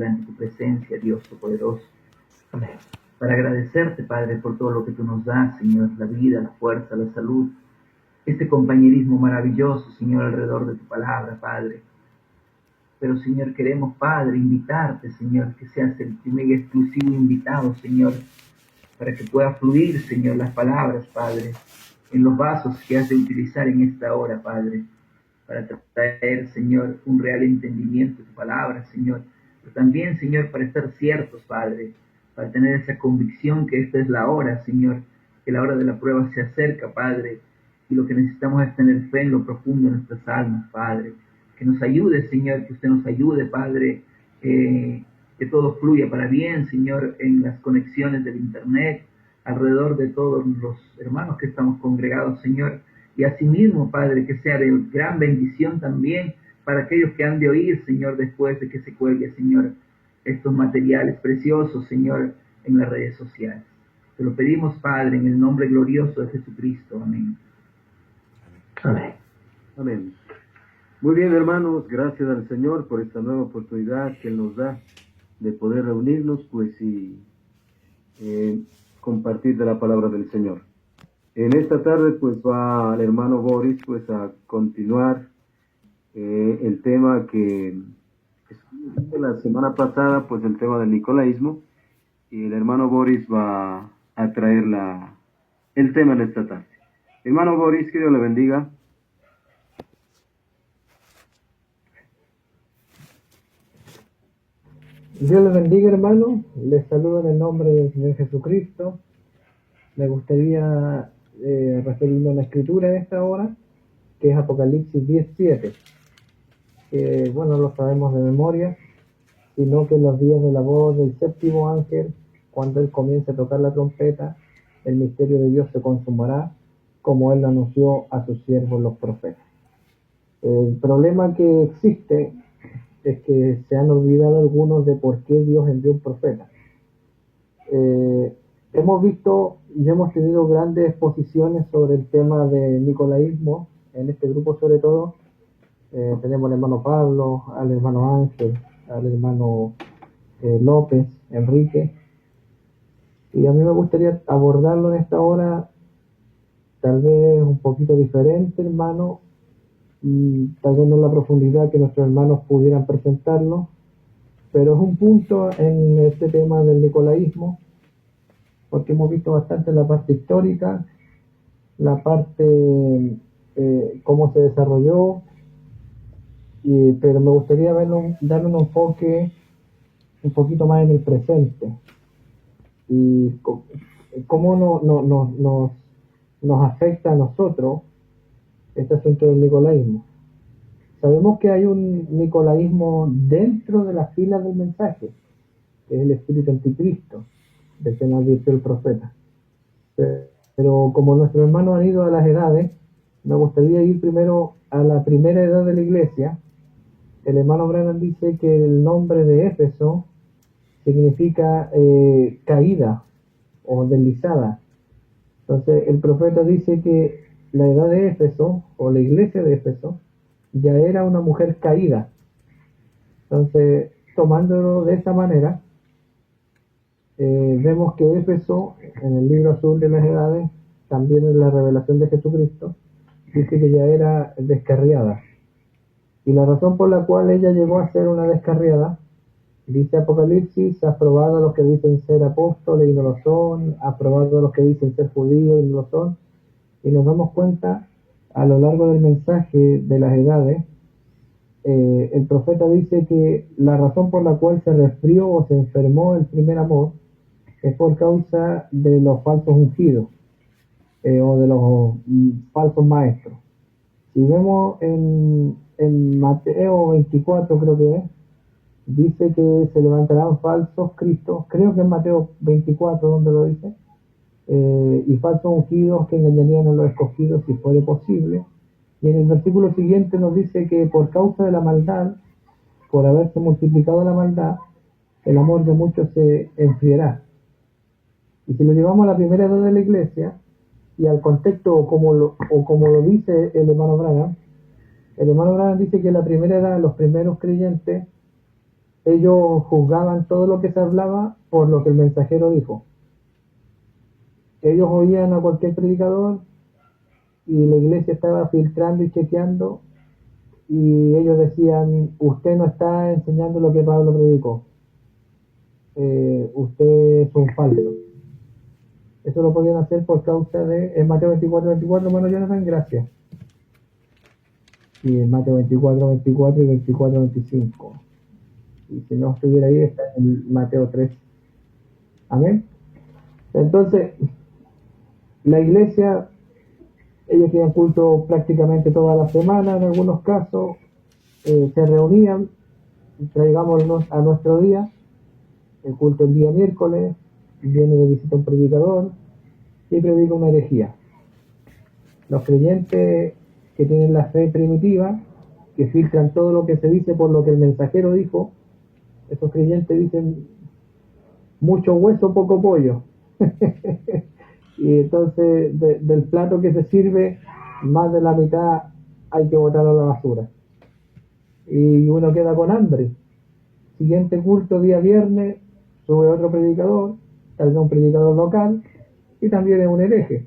ante tu presencia, Dios Todopoderoso. Amén. Para agradecerte, Padre, por todo lo que tú nos das, Señor, la vida, la fuerza, la salud, este compañerismo maravilloso, Señor, alrededor de tu palabra, Padre. Pero, Señor, queremos, Padre, invitarte, Señor, que seas el primer y exclusivo invitado, Señor, para que pueda fluir, Señor, las palabras, Padre, en los vasos que has de utilizar en esta hora, Padre, para traer, Señor, un real entendimiento de tu palabra, Señor, pero también, Señor, para estar ciertos, Padre, para tener esa convicción que esta es la hora, Señor, que la hora de la prueba se acerca, Padre, y lo que necesitamos es tener fe en lo profundo de nuestras almas, Padre, que nos ayude, Señor, que usted nos ayude, Padre, que todo fluya para bien, Señor, en las conexiones del Internet, alrededor de todos los hermanos que estamos congregados, Señor, y asimismo, Padre, que sea de gran bendición también para aquellos que han de oír, Señor, después de que se cuelgue, Señor, estos materiales preciosos, Señor, en las redes sociales. Te lo pedimos, Padre, en el nombre glorioso de Jesucristo. Amén. Amén. Amén. Muy bien, hermanos, gracias al Señor por esta nueva oportunidad que Él nos da de poder reunirnos, pues, y compartir de la palabra del Señor. En esta tarde, pues, va el hermano Boris, pues, a continuar el tema que de la semana pasada, pues, el tema del nicolaísmo, y el hermano Boris va a traer el tema en esta tarde. Hermano Boris, que Dios le bendiga. Dios les bendiga, hermano. Les saludo en el nombre del Señor Jesucristo. Me gustaría referirme a una escritura en esta hora, que es Apocalipsis 10:7. Que, bueno, lo sabemos de memoria, sino que en los días de la voz del séptimo ángel, cuando él comience a tocar la trompeta, el misterio de Dios se consumará, como él lo anunció a sus siervos los profetas. El problema que existe es que se han olvidado algunos de por qué Dios envió un profeta. Hemos visto y hemos tenido grandes exposiciones sobre el tema del nicolaísmo, en este grupo sobre todo. Tenemos al hermano Pablo, al hermano Ángel, al hermano López, Enrique, y a mí me gustaría abordarlo en esta hora tal vez un poquito diferente, hermano, y tal vez no en la profundidad que nuestros hermanos pudieran presentarlo, pero es un punto en este tema del nicolaísmo, porque hemos visto bastante la parte histórica, la parte cómo se desarrolló, pero me gustaría darle un enfoque un poquito más en el presente y cómo nos afecta a nosotros este asunto del nicolaísmo. Sabemos que hay un nicolaísmo dentro de las filas del mensaje, que es el espíritu anticristo, del que nos advirtió el profeta. Pero como nuestros hermanos han ido a las edades, me gustaría ir primero a la primera edad de la iglesia. El hermano Branham dice que el nombre de Éfeso significa caída o deslizada. Entonces el profeta dice que la edad de Éfeso, o la iglesia de Éfeso, ya era una mujer caída. Entonces, tomándolo de esa manera, vemos que Éfeso, en el libro azul de las edades, también en la revelación de Jesucristo, dice que ya era descarriada. Y la razón por la cual ella llegó a ser una descarriada, dice Apocalipsis, aprobado a los que dicen ser apóstoles y no lo son, aprobado a los que dicen ser judíos y no lo son. Y nos damos cuenta a lo largo del mensaje de las edades, el profeta dice que la razón por la cual se resfrió o se enfermó el primer amor es por causa de los falsos ungidos o de los falsos maestros. Si vemos en Mateo 24, creo que es, dice que se levantarán falsos cristos, creo que en Mateo 24 donde lo dice, y falsos ungidos que engañarían a los escogidos si fuere posible. Y en el versículo siguiente nos dice que por causa de la maldad, por haberse multiplicado la maldad, el amor de muchos se enfriará. Y si lo llevamos a la primera edad de la iglesia y al contexto como lo dice el hermano Branham dice que la primera edad, los primeros creyentes, ellos juzgaban todo lo que se hablaba por lo que el mensajero dijo. Ellos oían a cualquier predicador y la iglesia estaba filtrando y chequeando, y ellos decían: usted no está enseñando lo que Pablo predicó, usted es un falso. Eso lo podían hacer por causa de, en Mateo 24, bueno, Jonathan, gracias. Y en Mateo 24 y 25. Y si no estuviera ahí, está en Mateo 3. Amén. Entonces, la iglesia, ellos tenían culto prácticamente toda la semana, en algunos casos, se reunían, traigámonos a nuestro día, el culto el día miércoles, viene de visita un predicador y predica una herejía. Los creyentes que tienen la fe primitiva, que filtran todo lo que se dice por lo que el mensajero dijo, esos creyentes dicen: mucho hueso, poco pollo. Y entonces del plato que se sirve, más de la mitad hay que botarlo a la basura. Y uno queda con hambre. Siguiente culto, día viernes, sube otro predicador, tal vez un predicador local, y también es un hereje.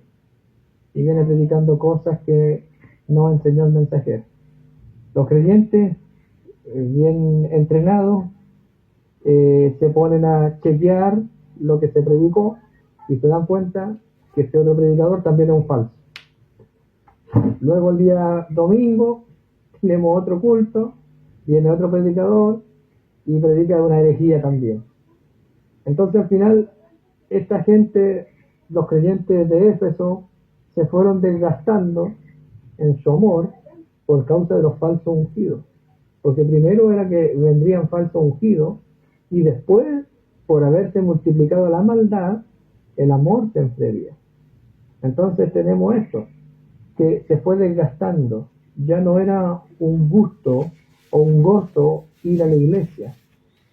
Y viene predicando cosas que no enseñó el mensajero. Los creyentes, bien entrenados, se ponen a chequear lo que se predicó y se dan cuenta que este otro predicador también es un falso. Luego el día domingo tenemos otro culto, viene otro predicador y predica una herejía también. Entonces al final esta gente, los creyentes de Éfeso, se fueron desgastando en su amor por causa de los falsos ungidos. Porque primero era que vendrían falsos ungidos, y después, por haberse multiplicado la maldad, el amor se enfriaría. Entonces tenemos esto, que se fue desgastando. Ya no era un gusto o un gozo ir a la iglesia.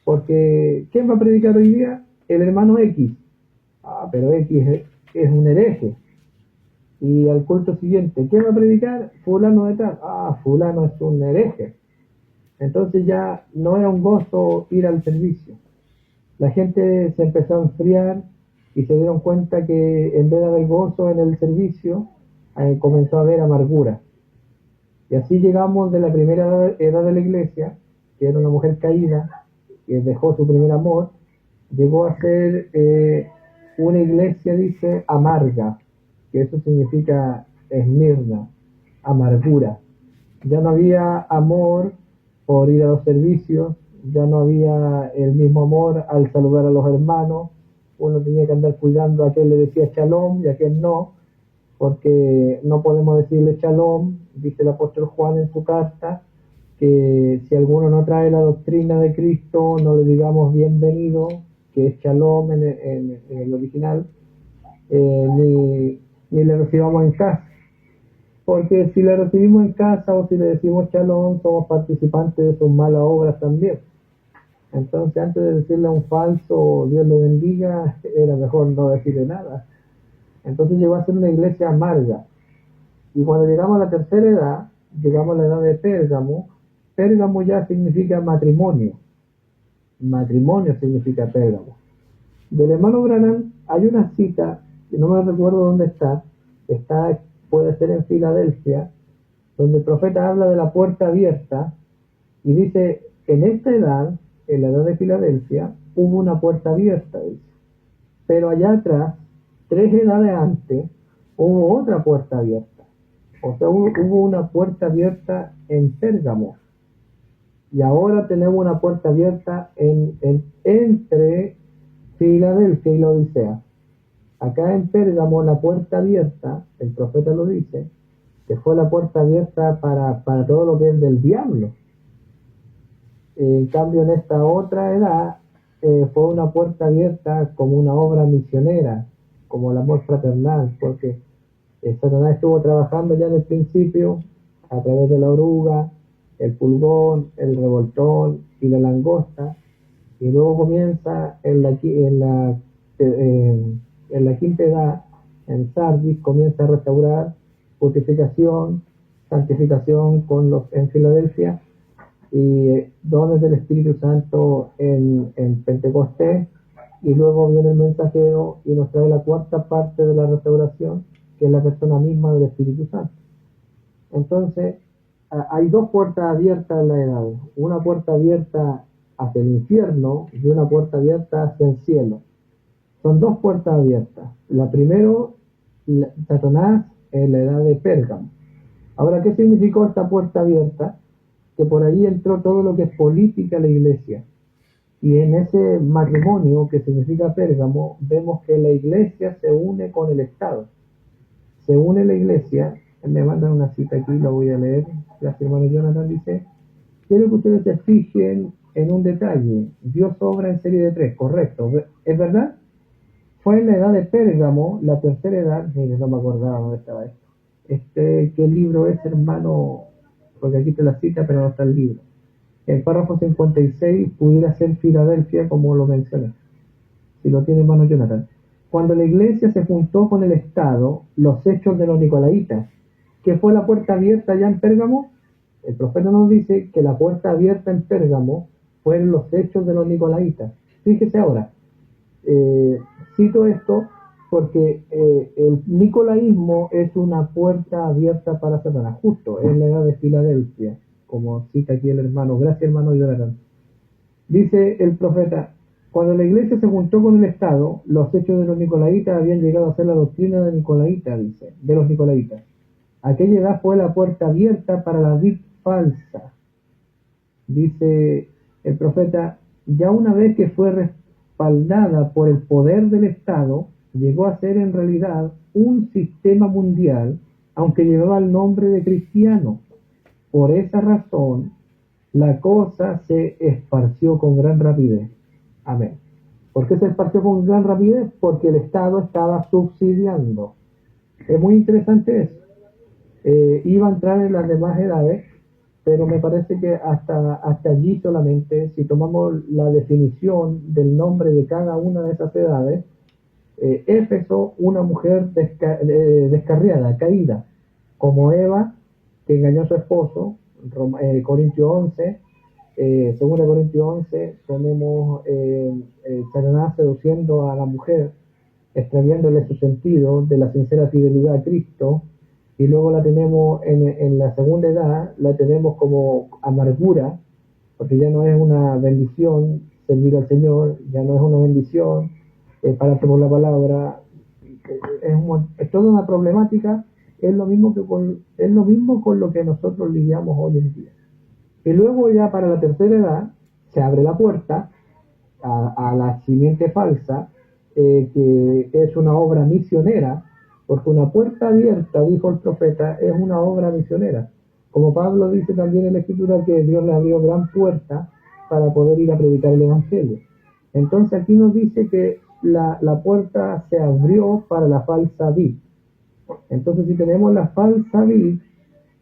Porque, ¿quién va a predicar hoy día? El hermano X. Pero X es un hereje. Y al culto siguiente, ¿quién va a predicar? Fulano de tal. Fulano es un hereje. Entonces ya no era un gozo ir al servicio. La gente se empezó a enfriar y se dieron cuenta que en vez de haber gozo en el servicio, comenzó a haber amargura. Y así llegamos de la primera edad de la iglesia, que era una mujer caída, que dejó su primer amor, llegó a ser una iglesia, dice, amarga, que eso significa esmirna, amargura. Ya no había amor por ir a los servicios, ya no había el mismo amor al saludar a los hermanos. Uno tenía que andar cuidando a quien le decía shalom y a quien no, porque no podemos decirle shalom. Dice el apóstol Juan en su carta que si alguno no trae la doctrina de Cristo, no le digamos bienvenido, que es shalom en el original, ni le recibamos en casa. Porque si le recibimos en casa o si le decimos shalom, somos participantes de sus malas obras también. Entonces, antes de decirle a un falso Dios lo bendiga, era mejor no decirle nada. Entonces llegó a ser una iglesia amarga. Y cuando llegamos a la tercera edad, llegamos a la edad de Pérgamo. Pérgamo ya significa matrimonio. Matrimonio significa Pérgamo. Del hermano Branham hay una cita, que no me recuerdo dónde está, puede ser en Filadelfia, donde el profeta habla de la puerta abierta y dice: en esta edad, en la edad de Filadelfia, hubo una puerta abierta, dice. Pero allá atrás, 3 edades antes, hubo otra puerta abierta. O sea, hubo una puerta abierta en Pérgamo. Y ahora tenemos una puerta abierta entre Filadelfia y la Odisea. Acá en Pérgamo, la puerta abierta, el profeta lo dice, que fue la puerta abierta para todo lo que es del diablo. En cambio, en esta otra edad, fue una puerta abierta como una obra misionera, como el amor fraternal, porque Satanás estuvo trabajando ya en el principio a través de la oruga, el pulgón, el revoltón y la langosta, y luego comienza en la quinta edad, en Sardis, comienza a restaurar purificación, santificación en Filadelfia, y dones del Espíritu Santo en Pentecostés, y luego viene el mensajero y nos trae la cuarta parte de la restauración, que es la persona misma del Espíritu Santo. Entonces, hay dos puertas abiertas en la edad, una puerta abierta hacia el infierno y una puerta abierta hacia el cielo. Son dos puertas abiertas. La primero, Satanás en la edad de Pérgamo. Ahora, ¿qué significó esta puerta abierta? Que por ahí entró todo lo que es política de la iglesia. Y en ese matrimonio que significa Pérgamo, vemos que la iglesia se une con el Estado. Se une la iglesia, me mandan una cita aquí, la voy a leer. Gracias, hermano Jonathan, dice: quiero que ustedes se fijen en un detalle. Dios obra en serie de tres, correcto. ¿Es verdad? Fue en la edad de Pérgamo, la tercera edad. Mire, no me acordaba dónde estaba esto. ¿Qué libro es, hermano? Porque aquí te la cita, pero no está el libro. El párrafo 56 pudiera ser Filadelfia, como lo mencioné. Si lo tiene, hermano Jonathan. Cuando la iglesia se juntó con el Estado, los hechos de los nicolaitas, que fue la puerta abierta ya en Pérgamo, el profeta nos dice que la puerta abierta en Pérgamo fueron los hechos de los nicolaitas. Fíjese ahora, cito esto porque el nicolaísmo es una puerta abierta para Satanás, justo en la edad de Filadelfia, como cita aquí el hermano. Gracias, hermano Jonathan. Dice el profeta: cuando la iglesia se juntó con el Estado, los hechos de los nicolaitas habían llegado a ser la doctrina de Nicolaita, dice, de los nicolaitas. Aquella edad fue la puerta abierta para la vid falsa. Dice el profeta: ya una vez que fue respaldada por el poder del Estado, llegó a ser en realidad un sistema mundial, aunque llevaba el nombre de cristiano. Por esa razón, la cosa se esparció con gran rapidez. Amén. ¿Por qué se esparció con gran rapidez? Porque el Estado estaba subsidiando. Es muy interesante eso. Iba a entrar en las demás edades, pero me parece que hasta allí solamente, si tomamos la definición del nombre de cada una de esas edades, Éfeso, una mujer descarriada, caída, como Eva, que engañó a su esposo. Corintios 11, segunda Corintios 11, tenemos Satanás seduciendo a la mujer, extraviándole su sentido de la sincera fidelidad a Cristo. Y luego la tenemos en la segunda edad, la tenemos como amargura, porque ya no es una bendición servir al Señor, ya no es una bendición pararte por la palabra, es toda una problemática. Es lo mismo con lo que nosotros lidiamos hoy en día. Y luego ya para la tercera edad se abre la puerta a la simiente falsa, que es una obra misionera, porque una puerta abierta, dijo el profeta, es una obra misionera. Como Pablo dice también en la Escritura, que Dios le abrió gran puerta para poder ir a predicar el Evangelio. Entonces aquí nos dice que la puerta se abrió para la falsa vid. Entonces, si tenemos la falsa vid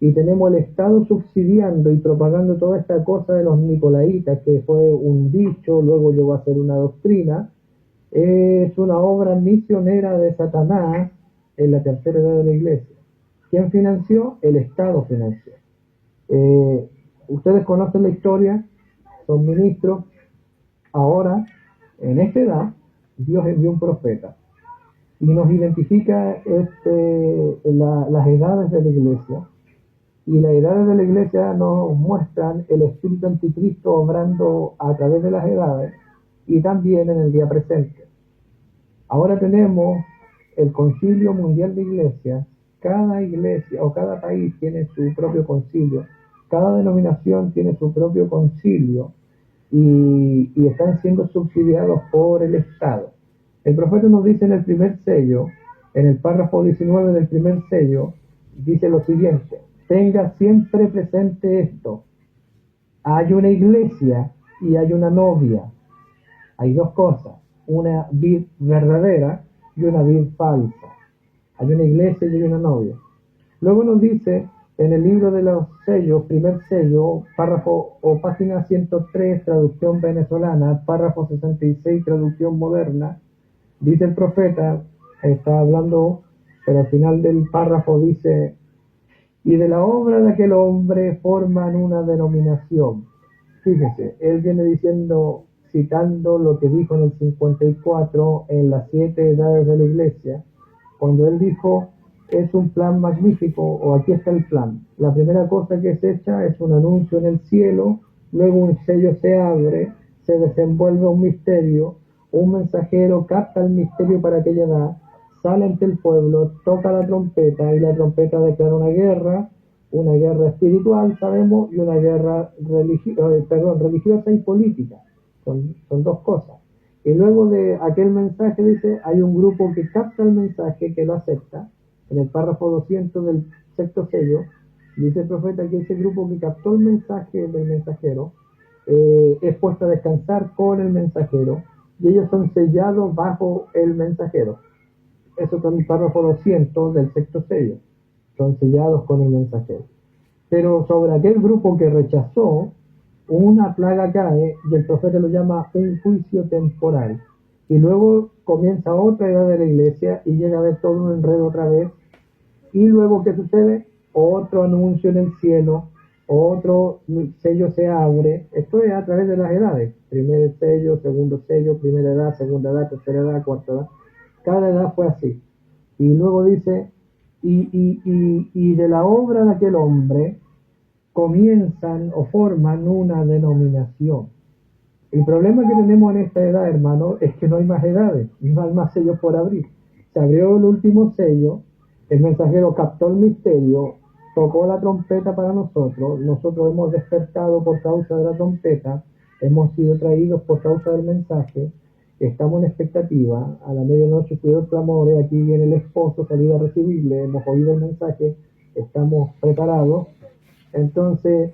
y tenemos el Estado subsidiando y propagando toda esta cosa de los nicolaitas, que fue un dicho, luego llegó a ser una doctrina, es una obra misionera de Satanás en la tercera edad de la iglesia. ¿Quién financió? El Estado financió. Ustedes conocen la historia, son ministros. Ahora, en esta edad, Dios envió un profeta y nos identifica las edades de la iglesia. Y las edades de la iglesia nos muestran el espíritu anticristo obrando a través de las edades y también en el día presente. Ahora tenemos el Concilio Mundial de Iglesias. Cada iglesia o cada país tiene su propio concilio, cada denominación tiene su propio concilio y están siendo subsidiados por el Estado. El profeta nos dice en el primer sello, en el párrafo 19 del primer sello, dice lo siguiente: tenga siempre presente esto, hay una iglesia y hay una novia. Hay dos cosas, una vid verdadera y una vid falsa. Hay una iglesia y hay una novia. Luego nos dice en el libro de los sellos, primer sello, párrafo o página 103, traducción venezolana, párrafo 66, traducción moderna, dice el profeta, está hablando, pero al final del párrafo dice: y de la obra de aquel hombre forman una denominación, Fíjese, él viene diciendo, citando lo que dijo en el 54 en las 7 edades de la iglesia, cuando él dijo, es un plan magnífico, o aquí está el plan. La primera cosa que se echa es un anuncio en el cielo, luego un sello se abre, se desenvuelve un misterio, un mensajero capta el misterio para aquella edad, sale ante el pueblo, toca la trompeta y la trompeta declara una guerra espiritual, sabemos, y una guerra religiosa y política. Son dos cosas. Y luego de aquel mensaje, dice, hay un grupo que capta el mensaje, que lo acepta. En el párrafo 200 del sexto sello, dice el profeta que ese grupo que captó el mensaje del mensajero es puesto a descansar con el mensajero, y ellos son sellados bajo el mensajero. Eso está en el párrafo 200 del sexto sello. Son sellados con el mensajero. Pero sobre aquel grupo que rechazó, una plaga cae y el profeta lo llama un juicio temporal. Y luego comienza otra edad de la iglesia y llega a ver todo un enredo otra vez. Y luego, ¿qué sucede? Otro anuncio en el cielo, otro sello se abre. Esto es a través de las edades. Primer sello, segundo sello, primera edad, segunda edad, tercera edad, cuarta edad. Cada edad fue así. Y luego dice, y de la obra de aquel hombre comienzan o forman una denominación. El problema que tenemos en esta edad, hermano, es que no hay más edades, no hay más sellos por abrir. Se abrió el último sello, el mensajero captó el misterio, tocó la trompeta para nosotros hemos despertado por causa de la trompeta, hemos sido traídos por causa del mensaje, estamos en expectativa, a la medianoche subió el clamor, aquí viene el esposo, salir a recibirle, hemos oído el mensaje, estamos preparados. Entonces,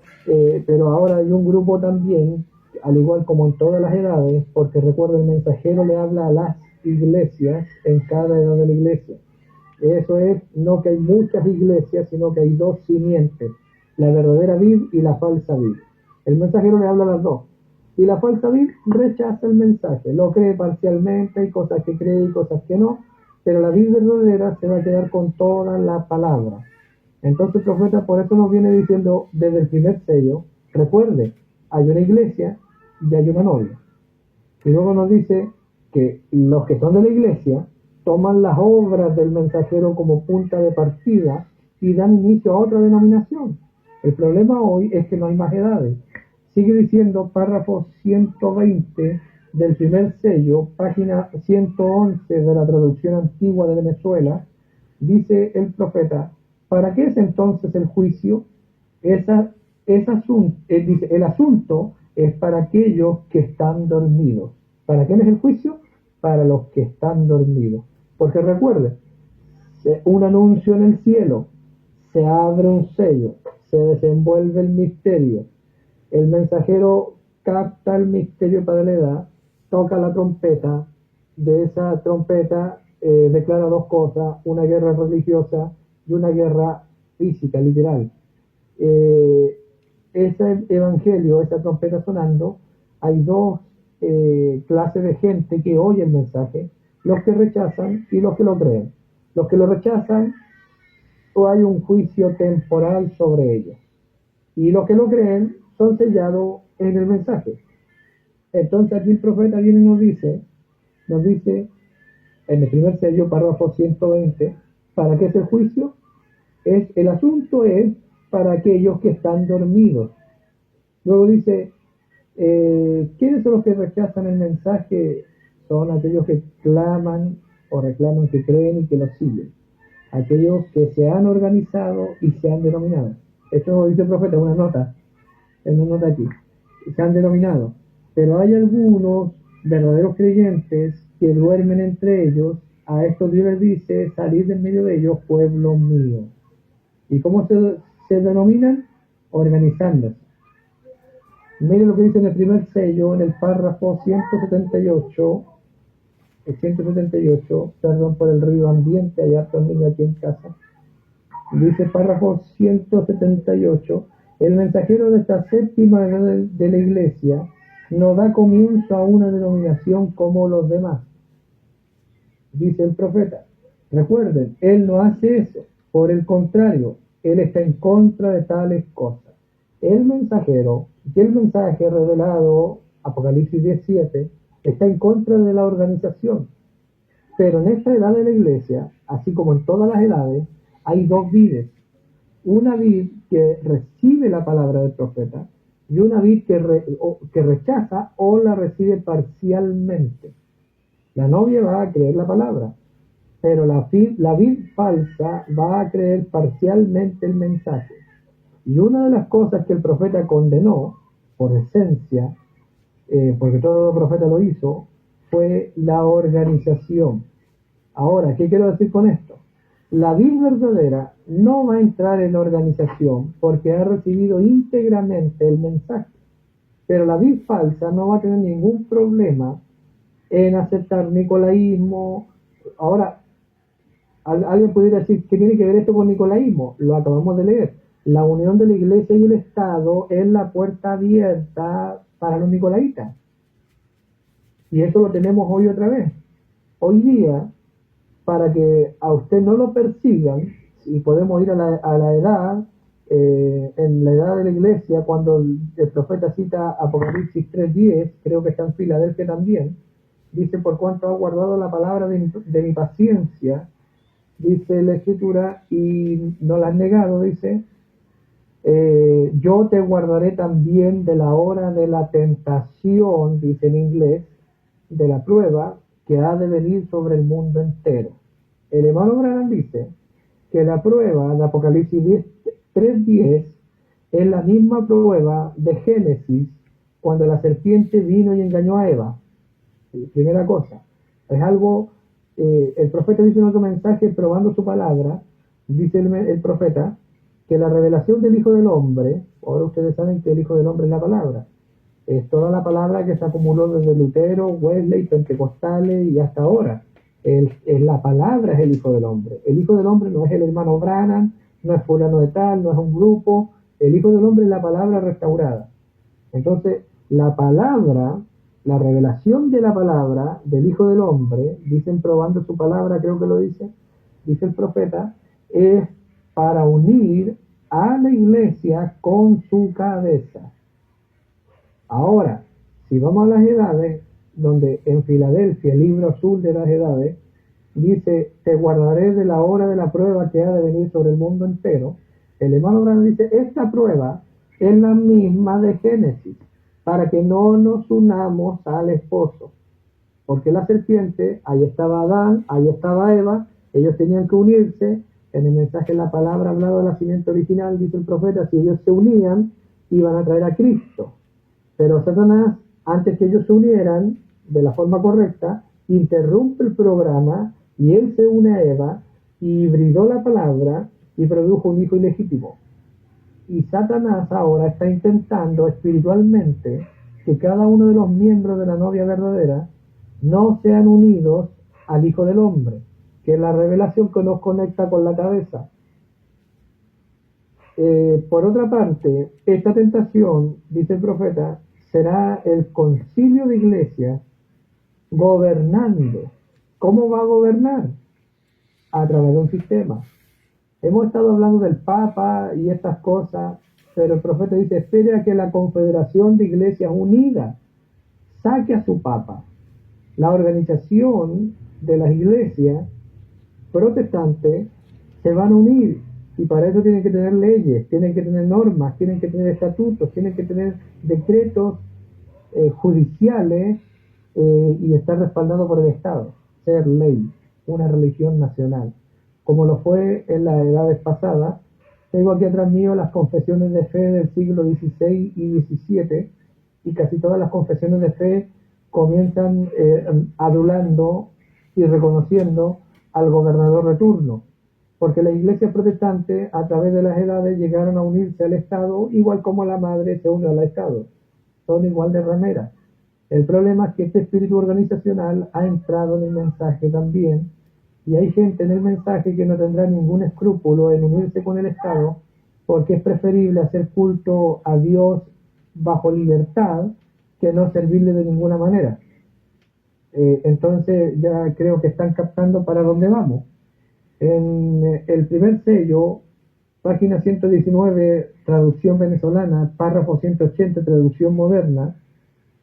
pero ahora hay un grupo también, al igual como en todas las edades, porque recuerda, el mensajero le habla a las iglesias en cada edad de la iglesia. Eso es, no que hay muchas iglesias, sino que hay dos simientes, la verdadera vid y la falsa vid. El mensajero le habla a las dos. Y la falsa vid rechaza el mensaje, lo cree parcialmente, hay cosas que cree y cosas que no, pero la vid verdadera se va a quedar con toda la palabra. Entonces el profeta por eso nos viene diciendo desde el primer sello, recuerde, hay una iglesia y hay una novia. Y luego nos dice que los que son de la iglesia toman las obras del mensajero como punta de partida y dan inicio a otra denominación. El problema hoy es que no hay más edades. Sigue diciendo párrafo 120 del primer sello, página 111 de la traducción antigua de Venezuela, dice el profeta, ¿para qué es entonces el juicio? Dice, el asunto es para aquellos que están dormidos. ¿Para quién es el juicio? Para los que están dormidos. Porque recuerde, un anuncio en el cielo, se abre un sello, se desenvuelve el misterio, el mensajero capta el misterio para la edad, toca la trompeta, de esa trompeta declara dos cosas, una guerra religiosa y una guerra física, literal. Ese evangelio, esa trompeta sonando, hay dos clases de gente que oye el mensaje, los que rechazan y los que lo creen. Los que lo rechazan, hay un juicio temporal sobre ellos. Y los que lo creen son sellados en el mensaje. Entonces aquí el profeta viene y nos dice en el primer sello, párrafo 120, ¿para qué es el juicio? El asunto es para aquellos que están dormidos. Luego dice, ¿quiénes son los que rechazan el mensaje? Son aquellos que claman o reclaman que creen y que lo siguen. Aquellos que se han organizado y se han denominado. Esto dice el profeta, una nota aquí. Se han denominado. Pero hay algunos verdaderos creyentes que duermen entre ellos. A estos Dios les dice, salid de en medio de ellos, pueblo mío. ¿Y cómo se denominan? Organizándose. Mire lo que dice en el primer sello, en el párrafo 178, perdón por el ruido ambiente, allá está el niño aquí en casa. Dice párrafo 178, el mensajero de esta séptima edad de la iglesia no da comienzo a una denominación como los demás. Dice el profeta, recuerden, él no hace eso, por el contrario, él está en contra de tales cosas. El mensajero que el mensaje revelado, Apocalipsis 17, está en contra de la organización. Pero en esta edad de la iglesia, así como en todas las edades, hay dos vides. Una vid que recibe la palabra del profeta y una vid que rechaza o la recibe parcialmente. La novia va a creer la palabra, pero la vid falsa va a creer parcialmente el mensaje. Y una de las cosas que el profeta condenó, por esencia, porque todo profeta lo hizo, fue la organización. Ahora, ¿qué quiero decir con esto? La vid verdadera no va a entrar en la organización porque ha recibido íntegramente el mensaje. Pero la vid falsa no va a tener ningún problema en aceptar nicolaísmo. Ahora, alguien pudiera decir, ¿qué tiene que ver esto con nicolaísmo? Lo acabamos de leer. La unión de la iglesia y el Estado es la puerta abierta para los nicolaitas. Y eso lo tenemos hoy otra vez. Hoy día, para que a usted no lo persigan, y podemos ir a la edad, en la edad de la iglesia, cuando el profeta cita Apocalipsis 3:10, creo que está en Filadelfia también, dice, por cuanto ha guardado la palabra de mi paciencia, dice la escritura, y no la has negado, dice, yo te guardaré también de la hora de la tentación, dice en inglés, de la prueba que ha de venir sobre el mundo entero. El hermano Branham dice que la prueba de Apocalipsis 3:10 es la misma prueba de Génesis cuando la serpiente vino y engañó a Eva. Primera cosa, es algo, el profeta dice en otro mensaje, probando su palabra, dice el profeta, que la revelación del Hijo del Hombre, ahora ustedes saben que el Hijo del Hombre es la palabra, es toda la palabra que se acumuló desde Lutero, Wesley, Pentecostales y hasta ahora. La palabra es el Hijo del Hombre. El Hijo del Hombre no es el hermano Branham, no es fulano de tal, no es un grupo. El Hijo del Hombre es la palabra restaurada. Entonces, la palabra, la revelación de la palabra del Hijo del Hombre, dicen probando su palabra, creo que lo dice el profeta, es para unir a la iglesia con su cabeza. Ahora, si vamos a las edades, donde en Filadelfia, el libro azul de las edades, dice, te guardaré de la hora de la prueba que ha de venir sobre el mundo entero, el hermano Branham dice, esta prueba es la misma de Génesis, para que no nos unamos al esposo. Porque la serpiente, ahí estaba Adán, ahí estaba Eva, ellos tenían que unirse. En el mensaje, en la palabra hablado del nacimiento original, dice el profeta, si ellos se unían, iban a traer a Cristo. Pero Satanás, antes que ellos se unieran de la forma correcta, interrumpe el programa y él se une a Eva y hibridó la palabra y produjo un hijo ilegítimo. Y Satanás ahora está intentando espiritualmente que cada uno de los miembros de la novia verdadera no sean unidos al Hijo del Hombre, que es la revelación que nos conecta con la cabeza. Por otra parte, esta tentación, dice el profeta, será el concilio de iglesias gobernando. ¿Cómo va a gobernar? A través de un sistema. Hemos estado hablando del Papa y estas cosas, pero el profeta dice, espere a que la Confederación de Iglesias Unidas saque a su Papa. La organización de las iglesias protestantes se van a unir, y para eso tienen que tener leyes, tienen que tener normas, tienen que tener estatutos, tienen que tener decretos judiciales y estar respaldado por el Estado, ser ley, una religión nacional, como lo fue en las edades pasadas. Tengo aquí atrás mío las confesiones de fe del siglo XVI y XVII, y casi todas las confesiones de fe comienzan adulando y reconociendo al gobernador de turno, porque las iglesias protestantes a través de las edades llegaron a unirse al Estado, igual como la madre se une al Estado, son igual de rameras. El problema es que este espíritu organizacional ha entrado en el mensaje también, y hay gente en el mensaje que no tendrá ningún escrúpulo en unirse con el Estado, porque es preferible hacer culto a Dios bajo libertad que no servirle de ninguna manera. Entonces ya creo que están captando para dónde vamos. En el primer sello, página 119, traducción venezolana, párrafo 180, traducción moderna,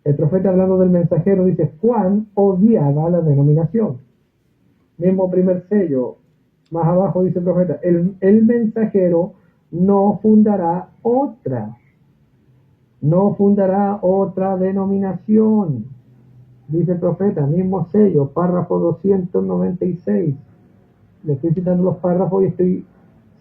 el profeta hablando del mensajero dice: Juan odiaba la denominación. Mismo primer sello, más abajo dice el profeta: el mensajero no fundará otra denominación. Dice el profeta, mismo sello, párrafo 296. Le estoy citando los párrafos y estoy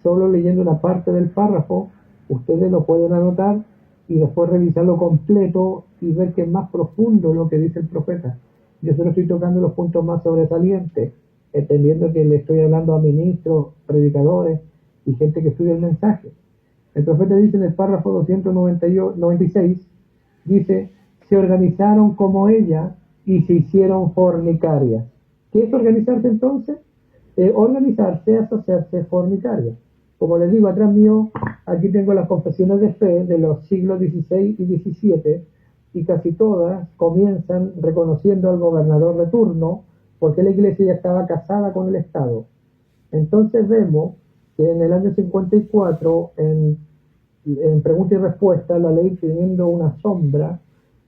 solo leyendo una parte del párrafo. Ustedes lo pueden anotar y después revisarlo completo y ver que es más profundo lo que dice el profeta. Yo solo estoy tocando los puntos más sobresalientes, entendiendo que le estoy hablando a ministros, predicadores y gente que estudia el mensaje. El profeta dice en el párrafo 296, dice: se organizaron como ella y se hicieron fornicarias. ¿Qué es organizarse entonces? Organizarse, asociarse, fornicaria. Como les digo, atrás mío, aquí tengo las confesiones de fe de los siglos XVI y XVII, y casi todas comienzan reconociendo al gobernador de turno, porque la iglesia ya estaba casada con el Estado. Entonces vemos que en el año 54, en pregunta y respuesta, la ley teniendo una sombra,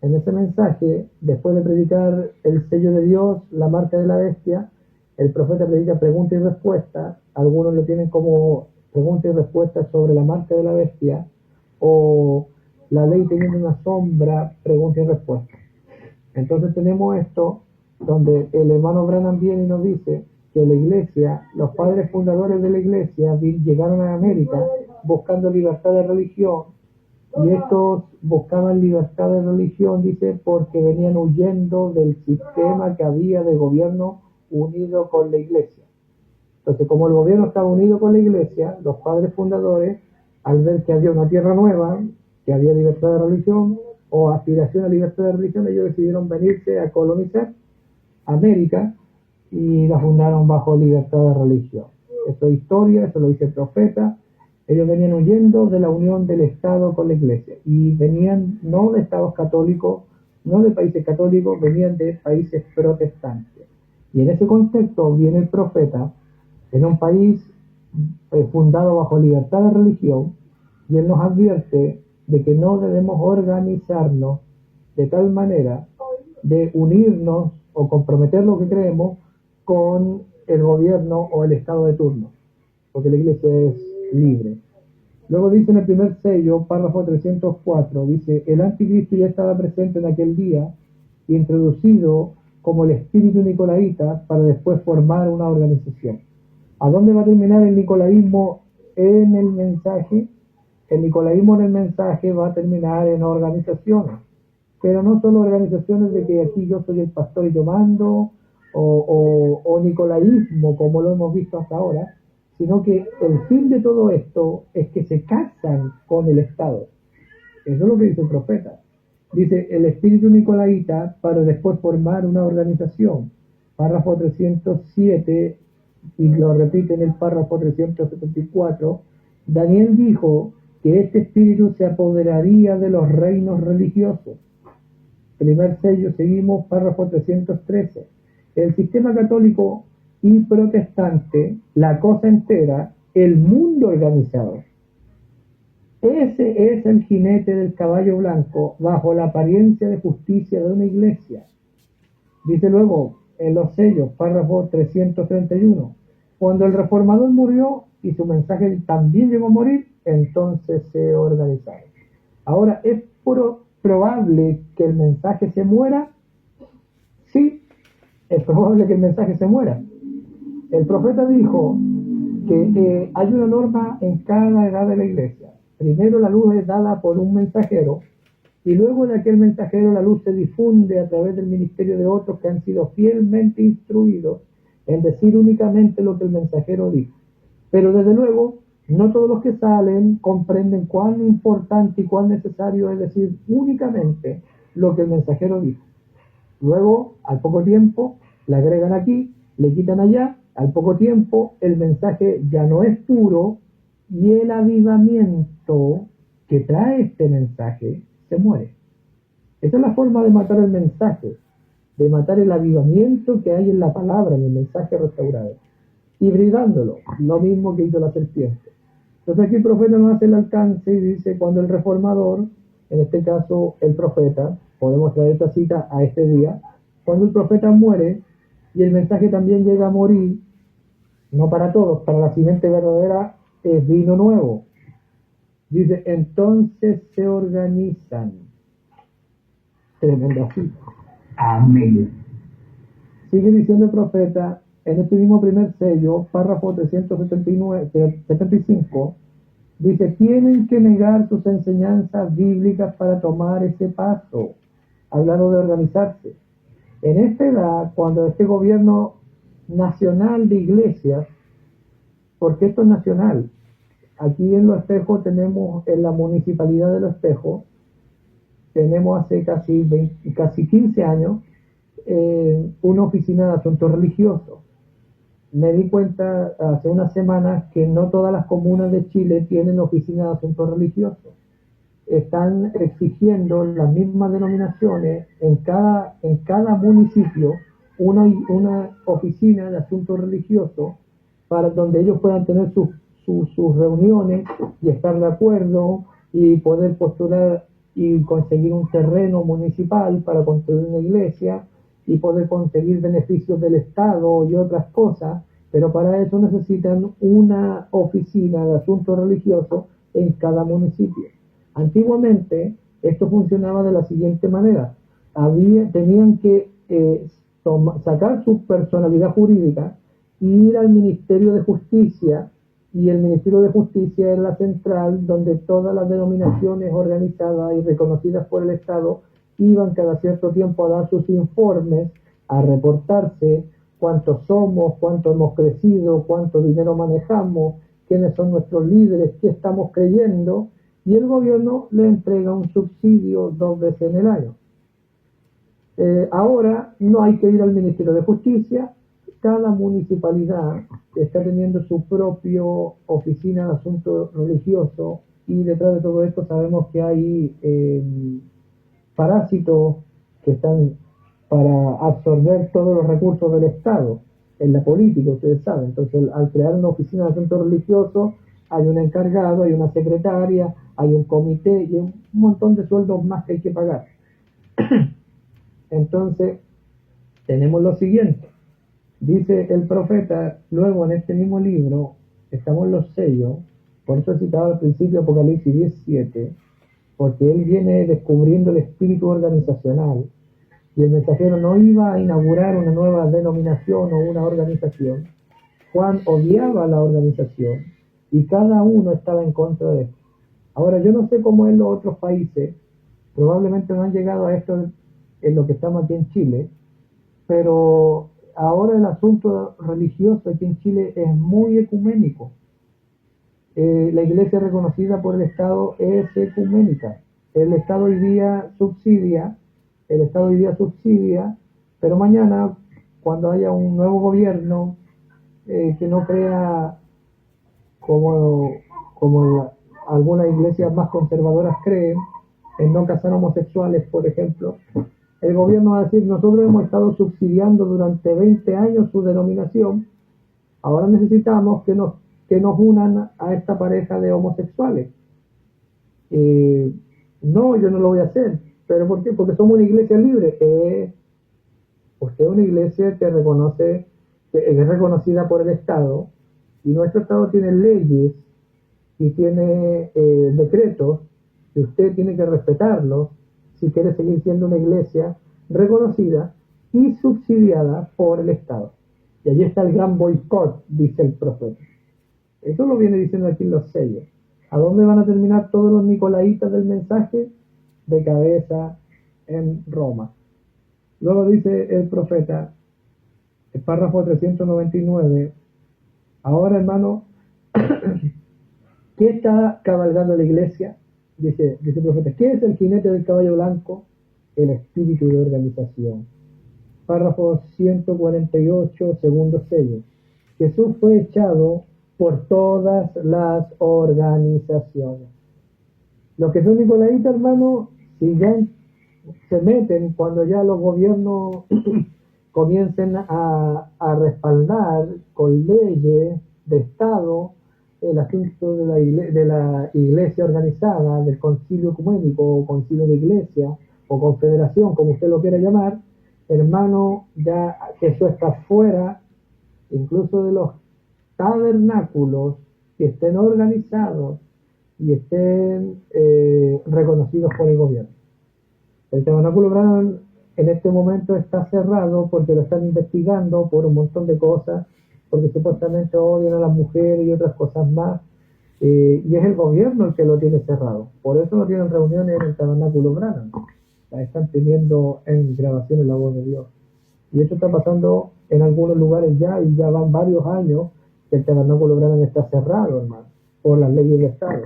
en ese mensaje, después de predicar el sello de Dios, la marca de la bestia, el profeta predica pregunta y respuesta. Algunos lo tienen como pregunta y respuesta sobre la marca de la bestia, o la ley teniendo una sombra, pregunta y respuesta. Entonces tenemos esto, donde el hermano Branham viene y nos dice que la iglesia, los padres fundadores de la iglesia llegaron a América buscando libertad de religión, y estos buscaban libertad de religión, dice, porque venían huyendo del sistema que había de gobierno unido con la iglesia. Entonces, como el gobierno estaba unido con la iglesia, los padres fundadores, al ver que había una tierra nueva, que había libertad de religión o aspiración a libertad de religión, ellos decidieron venirse a colonizar América y la fundaron bajo libertad de religión. Esto es historia, eso lo dice el profeta. Ellos venían huyendo de la unión del Estado con la iglesia, y venían no de estados católicos, no de países católicos, venían de países protestantes. Y en ese contexto viene el profeta en un país fundado bajo libertad de religión, y él nos advierte de que no debemos organizarnos de tal manera de unirnos o comprometer lo que creemos con el gobierno o el Estado de turno, porque la iglesia es libre. Luego dice en el primer sello, párrafo 304, dice: el anticristo ya estaba presente en aquel día, introducido como el espíritu nicolaíta para después formar una organización. ¿A dónde va a terminar el nicolaísmo en el mensaje? El nicolaísmo en el mensaje va a terminar en organizaciones, pero no solo organizaciones de que aquí yo soy el pastor y yo mando, o nicolaísmo como lo hemos visto hasta ahora, sino que el fin de todo esto es que se casan con el Estado. Eso es lo que dice el profeta. Dice: el espíritu nicolaíta para después formar una organización. Párrafo 307, y lo repite en el párrafo 374, Daniel dijo que este espíritu se apoderaría de los reinos religiosos. Primer sello, seguimos, párrafo 313. El sistema católico y protestante, la cosa entera, el mundo organizado. Ese es el jinete del caballo blanco bajo la apariencia de justicia de una iglesia. Dice luego en los sellos, párrafo 331, cuando el reformador murió y su mensaje también llegó a morir, entonces se organizaron. Ahora, ¿es probable que el mensaje se muera? Sí, es probable que el mensaje se muera. El profeta dijo que hay una norma en cada edad de la iglesia. Primero la luz es dada por un mensajero, y luego de aquel mensajero la luz se difunde a través del ministerio de otros que han sido fielmente instruidos en decir únicamente lo que el mensajero dijo. Pero desde luego, no todos los que salen comprenden cuán importante y cuán necesario es decir únicamente lo que el mensajero dijo. Luego, al poco tiempo, le agregan aquí, le quitan allá. Al poco tiempo, el mensaje ya no es puro, y el avivamiento que trae este mensaje se muere. Esa es la forma de matar el mensaje, de matar el avivamiento que hay en la palabra, en el mensaje restaurado, hibridándolo, lo mismo que hizo la serpiente. Entonces aquí el profeta nos hace el alcance y dice, cuando el reformador, en este caso el profeta, podemos traer esta cita a este día, cuando el profeta muere y el mensaje también llega a morir, no para todos, para la siguiente verdadera es vino nuevo. Dice, entonces se organizan. Tremenda cita. Amén. Sigue diciendo el profeta, en este mismo primer sello, párrafo 375, dice, tienen que negar sus enseñanzas bíblicas para tomar ese paso, hablando de organizarse. En esta edad, cuando este gobierno nacional de iglesias, porque esto es nacional, aquí en Los Espejos tenemos, en la municipalidad de Los Espejos, tenemos hace casi 15 años, una oficina de asuntos religiosos. Me di cuenta hace unas semanas que no todas las comunas de Chile tienen oficina de asuntos religiosos. Están exigiendo las mismas denominaciones en cada municipio una oficina de asuntos religiosos para donde ellos puedan tener sus reuniones y estar de acuerdo y poder postular y conseguir un terreno municipal para construir una iglesia y poder conseguir beneficios del Estado y otras cosas, pero para eso necesitan una oficina de asuntos religiosos en cada municipio. Antiguamente esto funcionaba de la siguiente manera: tenían que sacar su personalidad jurídica y ir al Ministerio de Justicia, y el Ministerio de Justicia es la central donde todas las denominaciones organizadas y reconocidas por el Estado iban cada cierto tiempo a dar sus informes, a reportarse cuántos somos, cuánto hemos crecido, cuánto dinero manejamos, quiénes son nuestros líderes, qué estamos creyendo, y el gobierno le entrega un subsidio 2 veces en el año. Ahora no hay que ir al Ministerio de Justicia, cada municipalidad está teniendo su propia oficina de asuntos religiosos, y detrás de todo esto sabemos que hay parásitos que están para absorber todos los recursos del Estado en la política, ustedes saben. Entonces, al crear una oficina de asuntos religiosos, hay un encargado, hay una secretaria, hay un comité y un montón de sueldos más que hay que pagar. Entonces, tenemos lo siguiente. Dice el profeta, luego en este mismo libro, estamos los sellos, por eso he citado al principio Apocalipsis 17, porque él viene descubriendo el espíritu organizacional, y el mensajero no iba a inaugurar una nueva denominación o una organización. Juan odiaba la organización y cada uno estaba en contra de esto. Ahora, yo no sé cómo en los otros países, probablemente no han llegado a esto en lo que estamos aquí en Chile, pero ahora el asunto religioso aquí en Chile es muy ecuménico. La iglesia reconocida por el Estado es ecuménica. El Estado hoy día subsidia, pero mañana, cuando haya un nuevo gobierno que no crea como algunas iglesias más conservadoras creen, en no casar homosexuales, por ejemplo, el gobierno va a decir, nosotros hemos estado subsidiando durante 20 años su denominación, ahora necesitamos que nos unan a esta pareja de homosexuales. No, yo no lo voy a hacer. ¿Pero por qué? Porque somos una iglesia libre. Usted es una iglesia que reconoce, que es reconocida por el Estado, y nuestro Estado tiene leyes y tiene decretos que usted tiene que respetarlos si quiere seguir siendo una iglesia reconocida y subsidiada por el Estado. Y allí está el gran boicot, dice el profeta. Eso lo viene diciendo aquí en los sellos. ¿A dónde van a terminar todos los nicolaitas del mensaje? De cabeza en Roma. Luego dice el profeta, el párrafo 399, ahora hermano, ¿qué está cabalgando la iglesia? Dice el profeta, ¿qué es el jinete del caballo blanco? El espíritu de organización. Párrafo 148, segundo sello. Jesús fue echado por todas las organizaciones. Los que son nicolaitas, hermano, si ya se meten cuando ya los gobiernos comiencen a respaldar con leyes de Estado el asunto de la iglesia organizada, del concilio ecuménico, o concilio de iglesia, o confederación, como usted lo quiera llamar, hermano, ya que eso está fuera incluso de los tabernáculos que estén organizados y estén reconocidos por el gobierno. El tabernáculo Branham en este momento está cerrado porque lo están investigando por un montón de cosas, porque supuestamente odian a las mujeres y otras cosas más, y es el gobierno el que lo tiene cerrado. Por eso no tienen reuniones en el tabernáculo Branham. La están teniendo en grabaciones la voz de Dios. Y eso está pasando en algunos lugares ya, y ya van varios años que el tabernáculo Branham está cerrado, hermano, por las leyes de Estado.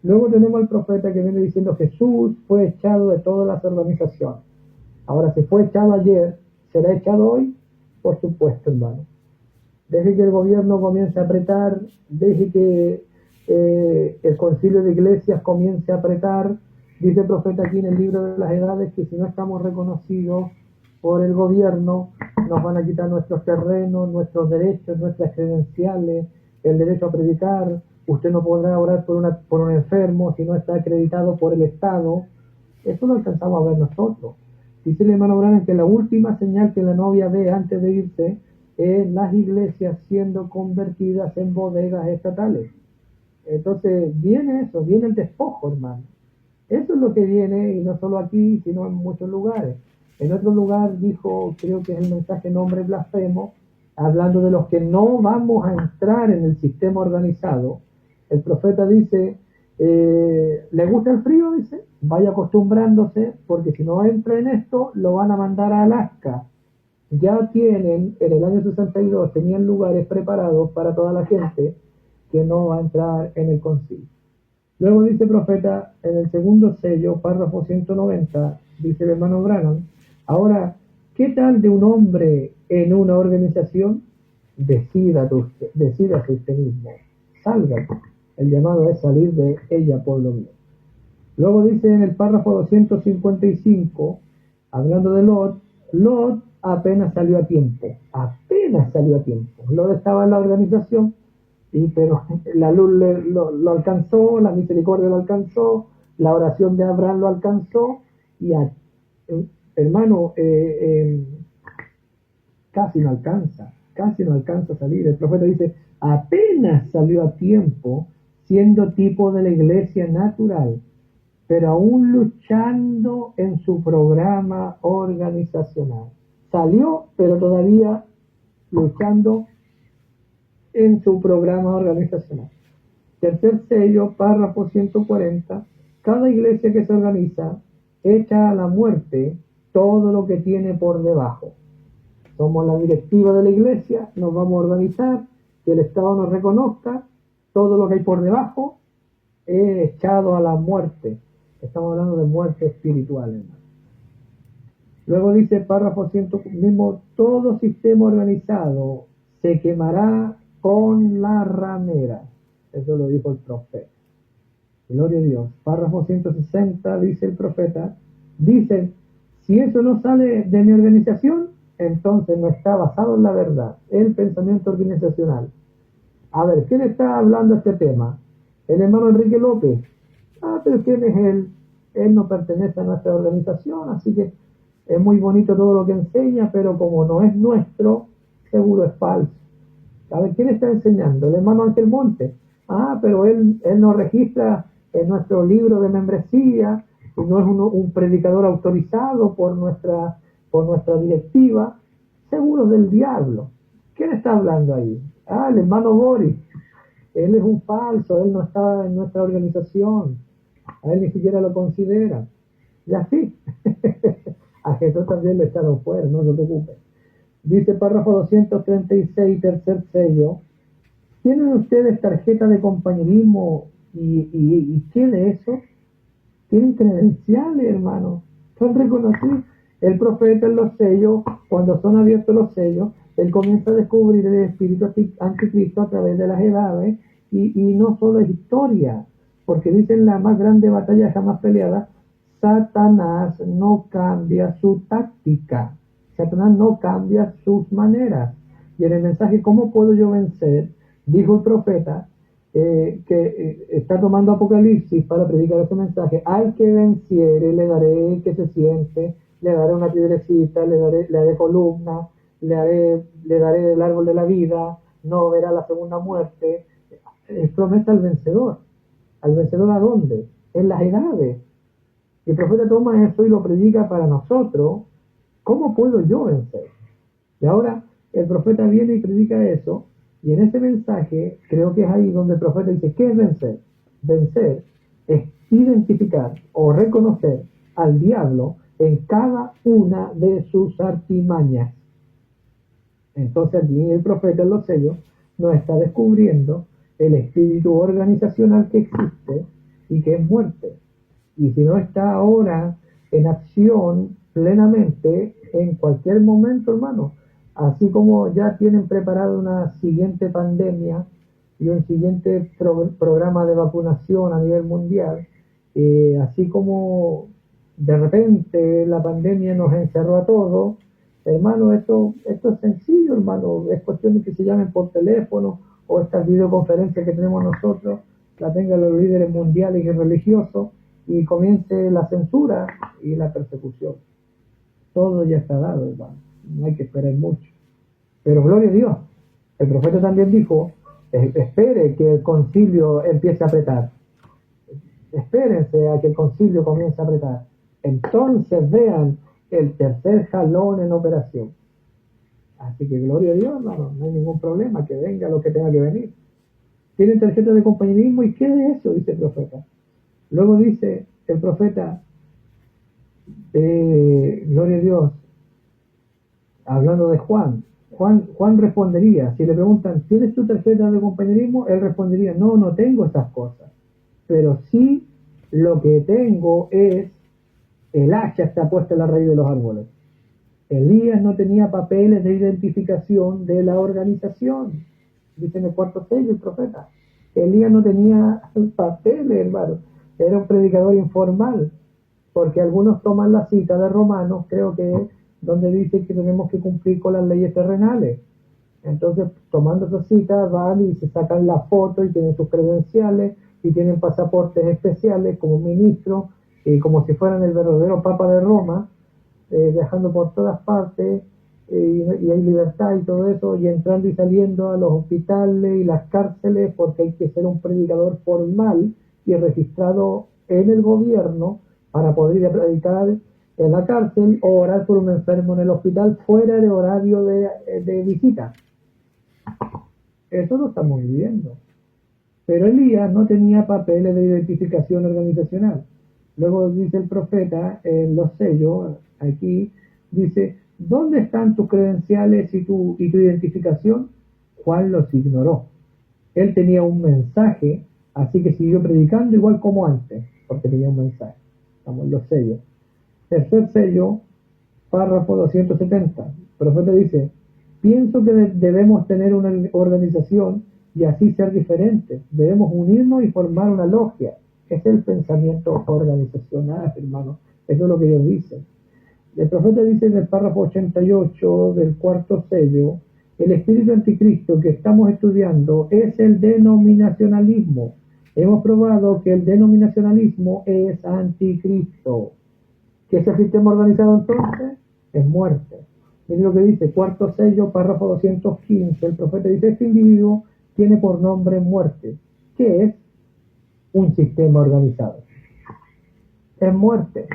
Luego tenemos al profeta que viene diciendo: Jesús fue echado de todas las organizaciones. Ahora, si fue echado ayer, ¿será echado hoy? Por supuesto, hermano. Deje que el gobierno comience a apretar, deje que el concilio de iglesias comience a apretar. Dice el profeta aquí en el libro de las edades que si no estamos reconocidos por el gobierno, nos van a quitar nuestros terrenos, nuestros derechos, nuestras credenciales, el derecho a predicar. Usted no podrá orar por un enfermo si no está acreditado por el Estado. Eso lo alcanzamos a ver nosotros. Dice el hermano Branham que la última señal que la novia ve antes de irse es las iglesias siendo convertidas en bodegas estatales. Entonces viene eso, viene el despojo, hermano. Eso es lo que viene, y no solo aquí, sino en muchos lugares. En otro lugar dijo, creo que es el mensaje Nombre Blasfemo, hablando de los que no vamos a entrar en el sistema organizado. El profeta dice, ¿le gusta el frío? Dice, vaya acostumbrándose, porque si no entra en esto, lo van a mandar a Alaska. Ya tienen, en el año 62, tenían lugares preparados para toda la gente que no va a entrar en el concilio. Luego dice el profeta, en el segundo sello, párrafo 190, dice el hermano Branham: ahora, ¿qué tal de un hombre en una organización? Decídase usted mismo, salga. El llamado es salir de ella, pueblo mío. Luego dice en el párrafo 255, hablando de Lot, Lot apenas salió a tiempo. Lot estaba en la organización, pero la luz lo alcanzó, la misericordia lo alcanzó, la oración de Abraham lo alcanzó, y hermano, casi no alcanza a salir. El profeta dice, apenas salió a tiempo, siendo tipo de la iglesia natural, pero aún luchando en su programa organizacional. Salió, pero todavía luchando en su programa organizacional. Tercer sello, párrafo 140, cada iglesia que se organiza echa a la muerte todo lo que tiene por debajo. Somos la directiva de la iglesia, nos vamos a organizar, que el Estado nos reconozca, todo lo que hay por debajo es echado a la muerte. Estamos hablando de muerte espiritual, hermano. Luego dice el párrafo 100 mismo, todo sistema organizado se quemará con la ramera. Eso lo dijo el profeta. Gloria a Dios. Párrafo 160 dice el profeta, dice, si eso no sale de mi organización, entonces no está basado en la verdad, el pensamiento organizacional. A ver, ¿quién está hablando este tema? El hermano Enrique López. Pero ¿quién es él? Él no pertenece a nuestra organización, así que es muy bonito todo lo que enseña, pero como no es nuestro, seguro es falso. A ver, ¿quién está enseñando? El hermano Ángel Monte. Pero él nos registra en nuestro libro de membresía, y no es un predicador autorizado por nuestra directiva. Seguro del diablo. ¿Quién está hablando ahí? El hermano Boris. Él es un falso, él no está en nuestra organización. A él ni siquiera lo considera. Y así. A Jesús también le echaron fuera, no se preocupe. Dice párrafo 236, tercer sello. ¿Tienen ustedes tarjeta de compañerismo y qué de eso? Tienen credenciales, hermano. Son reconocidos. El profeta en los sellos, cuando son abiertos los sellos, él comienza a descubrir el espíritu anticristo a través de las edades, y no solo es historia, porque dicen la más grande batalla jamás peleada, Satanás no cambia su táctica, Satanás no cambia sus maneras. Y en el mensaje, ¿cómo puedo yo vencer? Dijo el profeta, está tomando Apocalipsis para predicar ese mensaje. Al que venciere le daré que se siente, le daré una piedrecita, le haré columna, le daré el árbol de la vida, no verá la segunda muerte. Es promesa al vencedor. ¿Al vencedor a dónde? En las edades. Y el profeta toma eso y lo predica para nosotros. ¿Cómo puedo yo vencer? Y ahora el profeta viene y predica eso, y en ese mensaje creo que es ahí donde el profeta dice, ¿qué es vencer? Vencer es identificar o reconocer al diablo en cada una de sus artimañas. Entonces aquí el profeta en los sellos nos está descubriendo el espíritu organizacional que existe y que es muerte. Y si no está ahora en acción plenamente, en cualquier momento, hermano, así como ya tienen preparado una siguiente pandemia y un siguiente programa de vacunación a nivel mundial, así como de repente la pandemia nos encerró a todos, hermano, esto es sencillo, hermano, es cuestión de que se llamen por teléfono o estas videoconferencias que tenemos nosotros, la tengan los líderes mundiales y religiosos, y comience la censura y la persecución. Todo ya está dado, hermano. No hay que esperar mucho. Pero gloria a Dios. El profeta también dijo, espere que el concilio empiece a apretar. Espérense a que el concilio comience a apretar. Entonces vean el tercer jalón en operación. Así que gloria a Dios, hermano. No hay ningún problema. Que venga lo que tenga que venir. Tienen tarjeta de compañerismo y ¿qué es eso? Dice el profeta. Luego dice el profeta, gloria a Dios, hablando de Juan respondería, si le preguntan, ¿tienes tu tarjeta de compañerismo? Él respondería, no tengo esas cosas, pero sí lo que tengo es el hacha está puesta en la raíz de los árboles. Elías no tenía papeles de identificación de la organización, dice en el cuarto sello el profeta. Elías no tenía papeles, hermano. Era un predicador informal, porque algunos toman la cita de Romanos, creo que es donde dice que tenemos que cumplir con las leyes terrenales. Entonces, tomando esa cita, van y se sacan la foto y tienen sus credenciales y tienen pasaportes especiales como ministros y como si fueran el verdadero Papa de Roma, viajando por todas partes y hay libertad y todo eso, y entrando y saliendo a los hospitales y las cárceles, porque hay que ser un predicador formal y registrado en el gobierno para poder ir a predicar en la cárcel o orar por un enfermo en el hospital fuera de horario de visita. Eso lo estamos viviendo. Pero Elías no tenía papeles de identificación organizacional. Luego dice el profeta en los sellos, aquí, dice, ¿dónde están tus credenciales y tu identificación? Juan los ignoró. Él tenía un mensaje, así que siguió predicando igual como antes, porque tenía un mensaje. Estamos en los sellos. Tercer sello, párrafo 270. El profeta dice, pienso que debemos tener una organización y así ser diferentes. Debemos unirnos y formar una logia. Es el pensamiento organizacional, hermano. Eso es lo que ellos dicen. El profeta dice en el párrafo 88 del cuarto sello, el espíritu anticristo que estamos estudiando es el denominacionalismo. Hemos probado que el denominacionalismo es anticristo. ¿Qué es el sistema organizado entonces? Es muerte. Miren lo que dice, cuarto sello, párrafo 215. El profeta dice, este individuo tiene por nombre muerte. ¿Qué es? Un sistema organizado. Es muerte.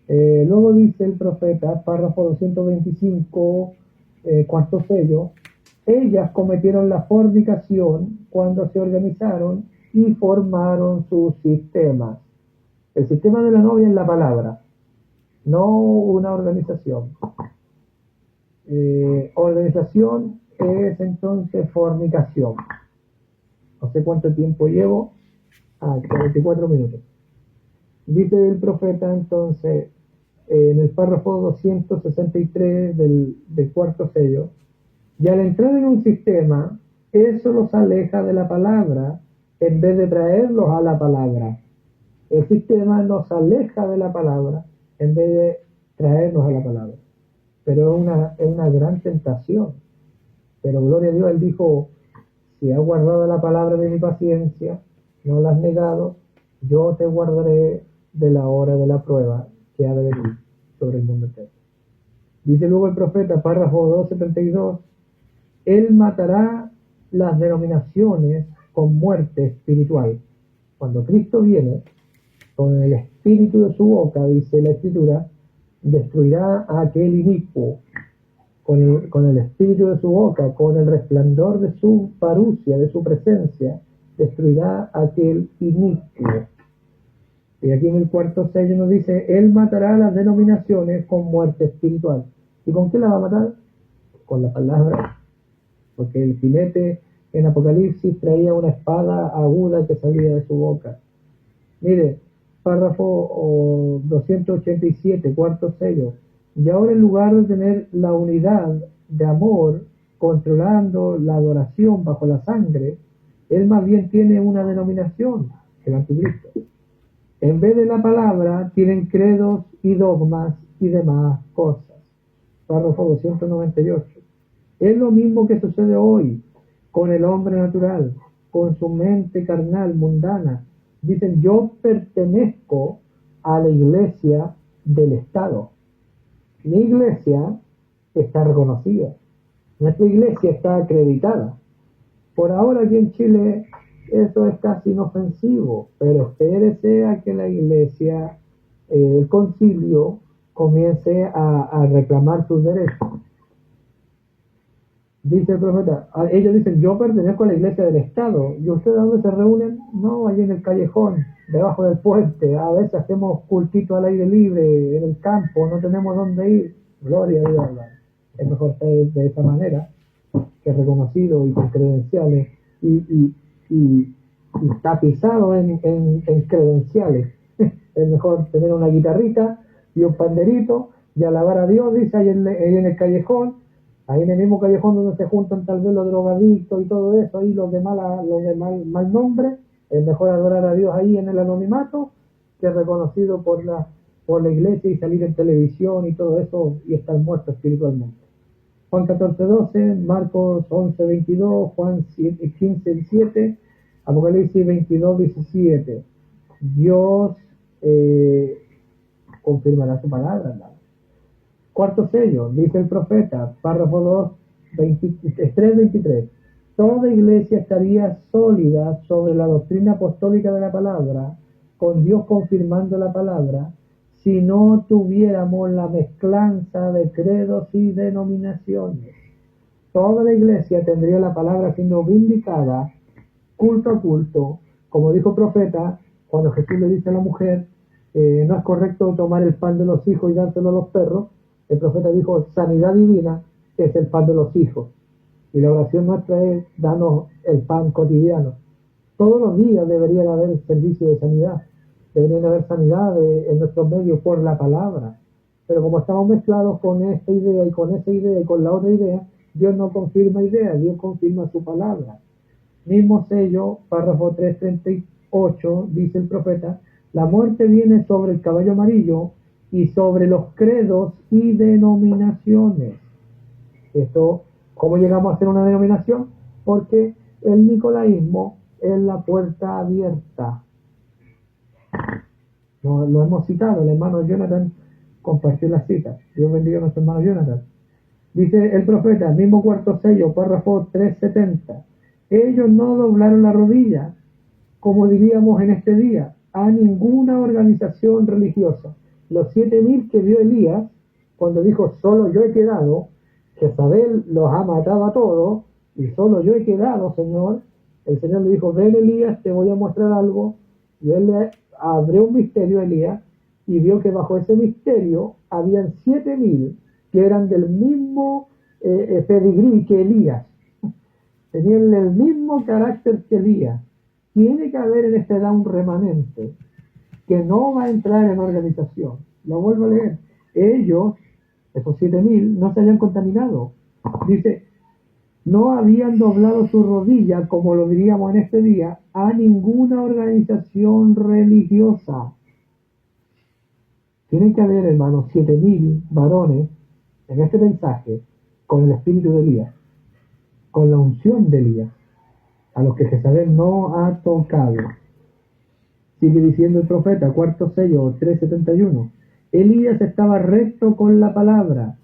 Luego dice el profeta, párrafo 225, cuarto sello, ellas cometieron la fornicación cuando se organizaron y formaron sus sistemas. El sistema de la novia es la palabra, no una organización. Organización es entonces fornicación. No sé cuánto tiempo llevo. 44 minutos. Dice el profeta entonces en el párrafo 263 del cuarto sello, y al entrar en un sistema, eso los aleja de la palabra en vez de traerlos a la palabra. El sistema nos aleja de la palabra en vez de traernos a la palabra. Pero es una gran tentación. Pero gloria a Dios, él dijo, si has guardado la palabra de mi paciencia, no la has negado, yo te guardaré de la hora de la prueba que ha de venir sobre el mundo entero. Dice luego el profeta, párrafo 272, Él matará las denominaciones con muerte espiritual. Cuando Cristo viene, con el espíritu de su boca, dice la Escritura, destruirá a aquel inicuo. Con el espíritu de su boca, con el resplandor de su parucia, de su presencia, destruirá a aquel inicuo. Y aquí en el cuarto sello nos dice, Él matará las denominaciones con muerte espiritual. ¿Y con qué la va a matar? Con la palabra. Porque el jinete en Apocalipsis traía una espada aguda que salía de su boca. Mire, párrafo 287, cuarto sello. Y ahora en lugar de tener la unidad de amor controlando la adoración bajo la sangre, él más bien tiene una denominación, el anticristo. En vez de la palabra, tienen credos y dogmas y demás cosas. Párrafo 298. Es lo mismo que sucede hoy con el hombre natural, con su mente carnal, mundana. Dicen, yo pertenezco a la iglesia del Estado. Mi iglesia está reconocida. Nuestra iglesia está acreditada. Por ahora aquí en Chile eso es casi inofensivo, pero espérese a que la iglesia, el concilio, comience a reclamar sus derechos. Dice el profeta, ellos dicen, yo pertenezco a la iglesia del Estado. ¿Y ustedes dónde se reúnen? No, allí en el callejón, debajo del puente. A veces hacemos cultito al aire libre, en el campo, no tenemos dónde ir. Gloria a Dios. Es mejor estar de esa manera, que reconocido y con credenciales y tapizado en credenciales. Es mejor tener una guitarrita y un panderito y alabar a Dios, dice, ahí en el callejón. Ahí en el mismo callejón donde se juntan tal vez los drogadictos y todo eso, ahí los de mal nombre, es mejor adorar a Dios ahí en el anonimato que reconocido por la iglesia y salir en televisión y todo eso y estar muerto espiritualmente. Juan 14:12, Marcos 11:22, Juan 15:7, Apocalipsis 22:17. Dios confirmará su palabra, ¿no? Cuarto sello, dice el profeta, párrafo 3:23. Toda iglesia estaría sólida sobre la doctrina apostólica de la palabra, con Dios confirmando la palabra, si no tuviéramos la mezclanza de credos y denominaciones. Toda la iglesia tendría la palabra siendo vindicada, culto a culto, como dijo el profeta, cuando Jesús le dice a la mujer, no es correcto tomar el pan de los hijos y dárselo a los perros. El profeta dijo, sanidad divina es el pan de los hijos. Y la oración nuestra es, danos el pan cotidiano. Todos los días debería haber servicio de sanidad. Deberían haber sanidad en nuestros medios por la palabra. Pero como estamos mezclados con esta idea y con esa idea y con la otra idea, Dios no confirma idea, Dios confirma su palabra. Mismo sello, párrafo 3:38, dice el profeta, la muerte viene sobre el caballo amarillo y sobre los credos y denominaciones. Esto, ¿cómo llegamos a ser una denominación? Porque el nicolaísmo es la puerta abierta. Lo hemos citado, el hermano Jonathan compartió la cita. Dios bendiga a nuestro hermano Jonathan. Dice el profeta, mismo cuarto sello, párrafo 3:70. Ellos no doblaron la rodilla, como diríamos en este día, a ninguna organización religiosa. Los 7,000 que vio Elías, cuando dijo, solo yo he quedado, Jezabel los ha matado a todos, y solo yo he quedado, Señor. El Señor le dijo, ven Elías, te voy a mostrar algo. Y él le abrió un misterio a Elías, y vio que bajo ese misterio habían 7,000 que eran del mismo pedigrí que Elías. Tenían el mismo carácter que Elías. Tiene que haber en esta edad un remanente que no va a entrar en organización. Lo vuelvo a leer. Ellos, esos 7,000, no se habían contaminado. Dice, no habían doblado su rodilla, como lo diríamos en este día, a ninguna organización religiosa. Tienen que haber, hermanos, 7,000 varones en este mensaje con el espíritu de Elías, con la unción de Elías, a los que Jezabel no ha tocado. Sigue diciendo el profeta, cuarto sello, 3:71. Elías estaba recto con la palabra,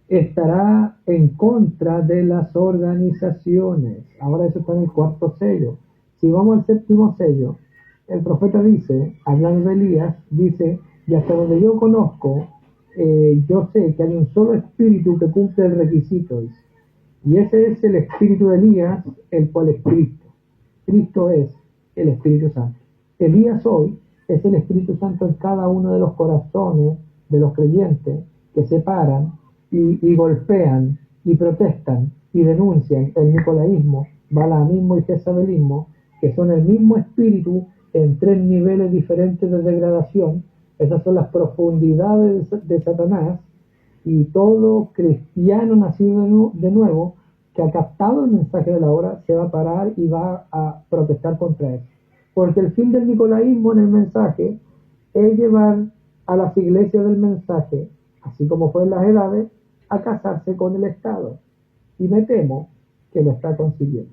estará en contra de las organizaciones. Ahora eso está en el cuarto sello. Si vamos al séptimo sello, el profeta dice, hablando de Elías, dice, y hasta donde yo conozco, yo sé que hay un solo espíritu que cumple el requisito, dice. Y ese es el espíritu de Elías, el cual es Cristo. Cristo es el Espíritu Santo. Elías hoy es el Espíritu Santo en cada uno de los corazones de los creyentes que se paran y golpean y protestan y denuncian el nicolaísmo, balaamismo y jezabelismo, que son el mismo espíritu en tres niveles diferentes de degradación. Esas son las profundidades de Satanás, y todo cristiano nacido de nuevo que ha captado el mensaje de la hora se va a parar y va a protestar contra él. Porque el fin del nicolaísmo en el mensaje es llevar a las iglesias del mensaje, así como fue en las edades, a casarse con el Estado. Y me temo que lo está consiguiendo.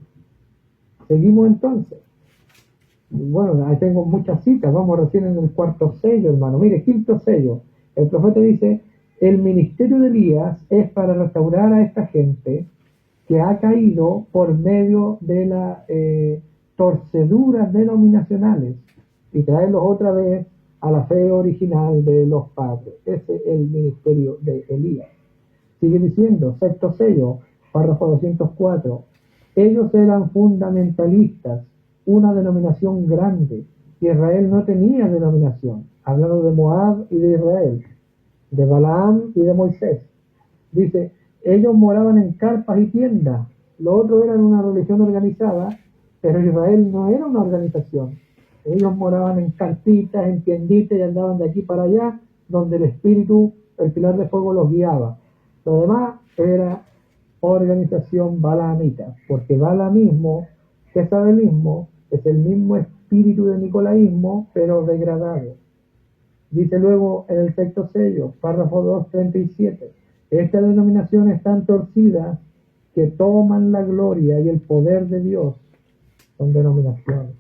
Seguimos entonces. Bueno, ahí tengo muchas citas, vamos recién en el cuarto sello, hermano. Mire, quinto sello. El profeta dice, el ministerio de Elías es para restaurar a esta gente que ha caído por medio de las torceduras denominacionales y traerlos otra vez a la fe original de los padres. Ese es el ministerio de Elías. Sigue diciendo, sexto sello, párrafo 204. Ellos eran fundamentalistas, una denominación grande. Israel no tenía denominación. Hablando de Moab y de Israel, de Balaam y de Moisés. Dice, ellos moraban en carpas y tiendas. Lo otro era una religión organizada, pero Israel no era una organización. Ellos moraban en cartitas, en tienditas y andaban de aquí para allá, donde el Espíritu, el pilar de fuego los guiaba. Lo demás era organización balaamita, porque balaamismo, jezabelismo, es el mismo espíritu de nicolaísmo, pero degradado. Dice luego en el sexto sello, párrafo 2:37, estas denominaciones están torcidas que toman la gloria y el poder de Dios. Son denominaciones.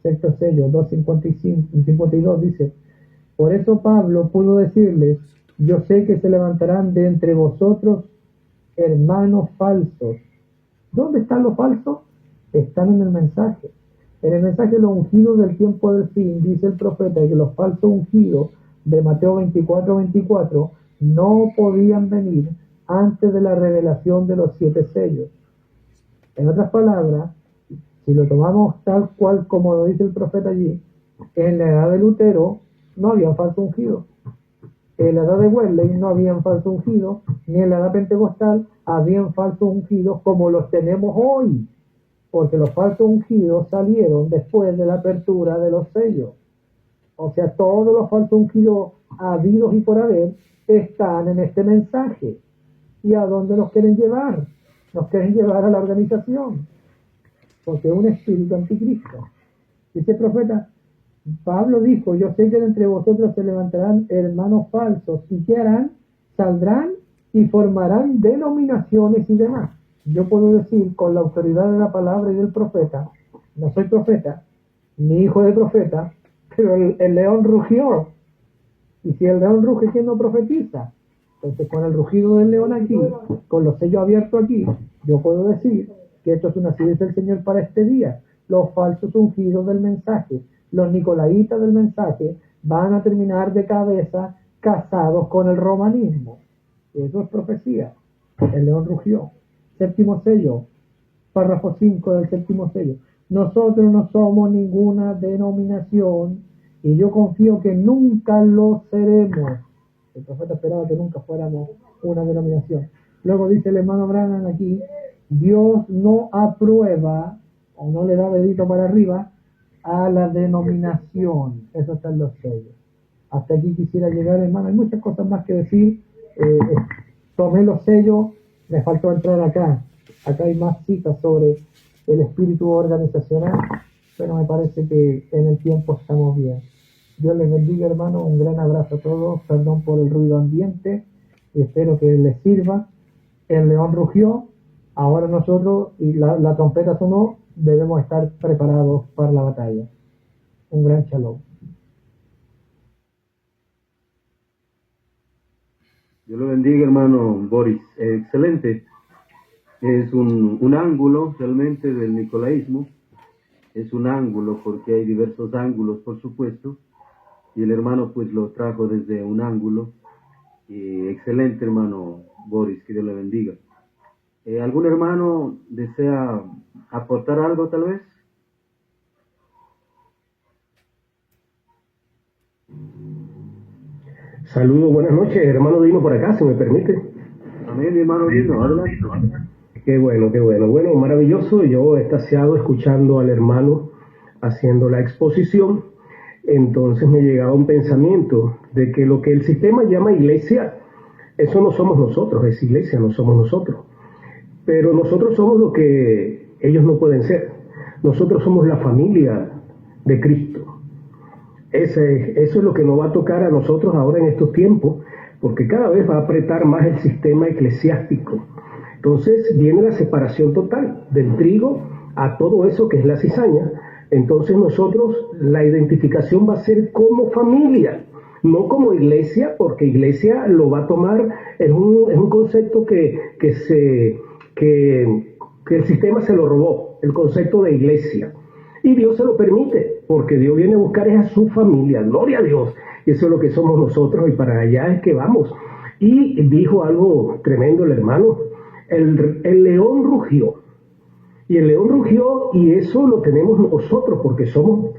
Sexto sello, 2:52 dice, por eso Pablo pudo decirles, yo sé que se levantarán de entre vosotros hermanos falsos. ¿Dónde están los falsos? Están en el mensaje. En el mensaje los ungidos del tiempo del fin, dice el profeta, que los falsos ungidos de Mateo 24:24 no podían venir antes de la revelación de los 7 sellos. En otras palabras, si lo tomamos tal cual como lo dice el profeta allí, en la edad de Lutero no había falso ungido. En la edad de Wesley no habían falso ungidos, ni en la edad pentecostal habían falsos ungidos como los tenemos hoy, porque los falsos ungidos salieron después de la apertura de los sellos. O sea, todos los falsos ungidos habidos y por haber están en este mensaje. ¿Y a dónde nos quieren llevar? Nos quieren llevar a la organización, porque es un espíritu anticristo. Dice el profeta, Pablo dijo, yo sé que de entre vosotros se levantarán hermanos falsos, y ¿qué harán? Saldrán y formarán denominaciones y demás. Yo puedo decir con la autoridad de la palabra y del profeta, no soy profeta, ni hijo de profeta, pero el león rugió. Y si el león ruge, ¿quién no profetiza? Entonces con el rugido del león aquí, con los sellos abiertos aquí, yo puedo decir que esto es una ciencia del Señor para este día. Los falsos ungidos del mensaje, los nicolaitas del mensaje, van a terminar de cabeza casados con el romanismo. Eso es profecía. El león rugió. Séptimo sello, párrafo 5 del séptimo sello. Nosotros no somos ninguna denominación y yo confío que nunca lo seremos. El profeta esperaba que nunca fuéramos una denominación. Luego dice el hermano Branham aquí, Dios no aprueba o no le da dedito para arriba a la denominación. Eso está en los sellos. Hasta aquí quisiera llegar, hermano. Hay muchas cosas más que decir. Tomé los sellos, me faltó entrar acá. Acá hay más citas sobre el espíritu organizacional, pero me parece que en el tiempo estamos bien. Dios les bendiga, hermano. Un gran abrazo a todos. Perdón por el ruido ambiente. Espero que les sirva. El león rugió. Ahora nosotros, y la trompeta sonó, debemos estar preparados para la batalla. Un gran shalom. Dios lo bendiga, hermano Boris. Excelente. Es un ángulo realmente del nicolaísmo. Es un ángulo porque hay diversos ángulos, por supuesto. Y el hermano pues lo trajo desde un ángulo. Excelente, hermano Boris, que Dios le bendiga. ¿Algún hermano desea aportar algo tal vez? Saludos, buenas noches, hermano Dino por acá, si me permite. Amén, mi hermano Dino, adelante. Qué bueno, qué bueno. Bueno, maravilloso. Yo he estaciado escuchando al hermano haciendo la exposición. Entonces me llegaba un pensamiento de que lo que el sistema llama iglesia, eso no somos nosotros, es iglesia, no somos nosotros. Pero nosotros somos lo que ellos no pueden ser. Nosotros somos la familia de Cristo. Eso es lo que nos va a tocar a nosotros ahora en estos tiempos, porque cada vez va a apretar más el sistema eclesiástico. Entonces viene la separación total del trigo a todo eso que es la cizaña. Entonces nosotros, la identificación va a ser como familia, no como iglesia, porque iglesia lo va a tomar, es un concepto que el sistema se lo robó, el concepto de iglesia. Y Dios se lo permite, porque Dios viene a buscar a su familia, gloria a Dios. Y eso es lo que somos nosotros y para allá es que vamos. Y dijo algo tremendo el hermano, el león rugió. Y el león rugió y eso lo tenemos nosotros, porque somos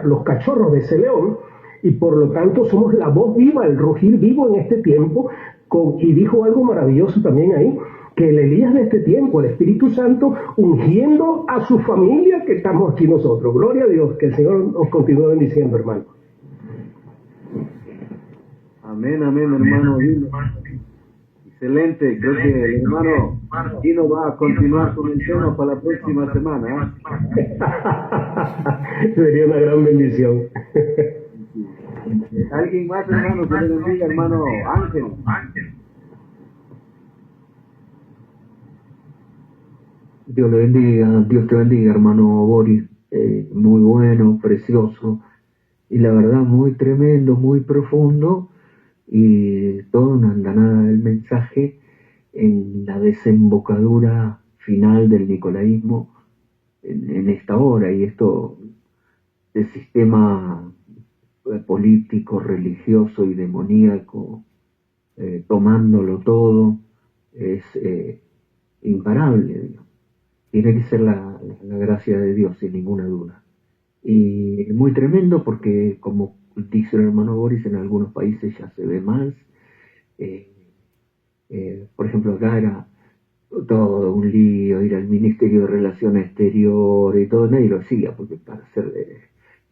los cachorros de ese león y por lo tanto somos la voz viva, el rugir vivo en este tiempo. Y dijo algo maravilloso también ahí, que el Elías de este tiempo, el Espíritu Santo, ungiendo a su familia, que estamos aquí nosotros. Gloria a Dios, que el Señor nos continúe bendiciendo, hermano. Amén, amén, hermano Dino. Excelente, creo que el hermano Dino va a continuar con el tema para la próxima semana. Sería una gran bendición. ¿Alguien más, hermano, que le bendiga, hermano Ángel? Dios le bendiga, Dios te bendiga, hermano Boris. Muy bueno, precioso y la verdad muy tremendo, muy profundo y toda una andanada del mensaje en la desembocadura final del nicolaísmo en esta hora y esto del sistema político, religioso y demoníaco tomándolo todo es imparable, digamos. Tiene que ser la gracia de Dios, sin ninguna duda. Y muy tremendo porque, como dice el hermano Boris, en algunos países ya se ve más. Por ejemplo, acá era todo un lío, ir al Ministerio de Relaciones Exteriores y todo, nadie lo hacía, porque para hacer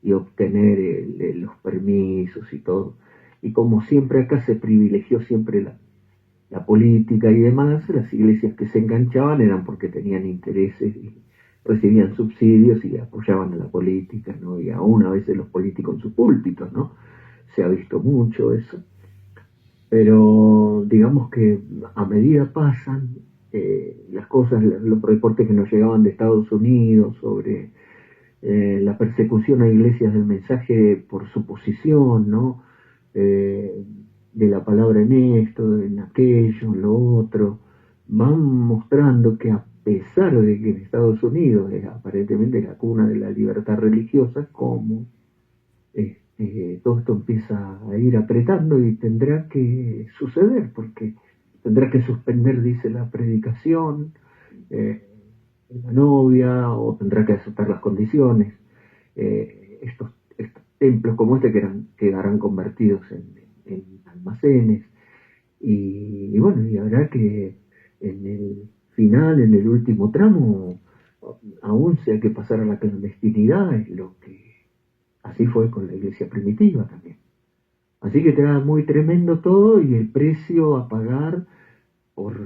y obtener los permisos y todo. Y como siempre acá se privilegió siempre la política y demás, las iglesias que se enganchaban eran porque tenían intereses y recibían subsidios y apoyaban a la política, ¿no? Y aún a veces los políticos en sus púlpitos, ¿no? Se ha visto mucho eso. Pero digamos que a medida pasan las cosas, los reportes que nos llegaban de Estados Unidos sobre la persecución a iglesias del mensaje por su posición, ¿no? De la palabra en esto, en aquello, en lo otro, van mostrando que a pesar de que en Estados Unidos es aparentemente la cuna de la libertad religiosa, como todo esto empieza a ir apretando y tendrá que suceder, porque tendrá que suspender, dice la predicación, la novia, o tendrá que aceptar las condiciones. Estos templos como este quedarán convertidos en almacenes y bueno, y habrá que en el final, en el último tramo, aún sea que pasar a la clandestinidad, es lo que así fue con la iglesia primitiva también. Así que era muy tremendo todo y el precio a pagar por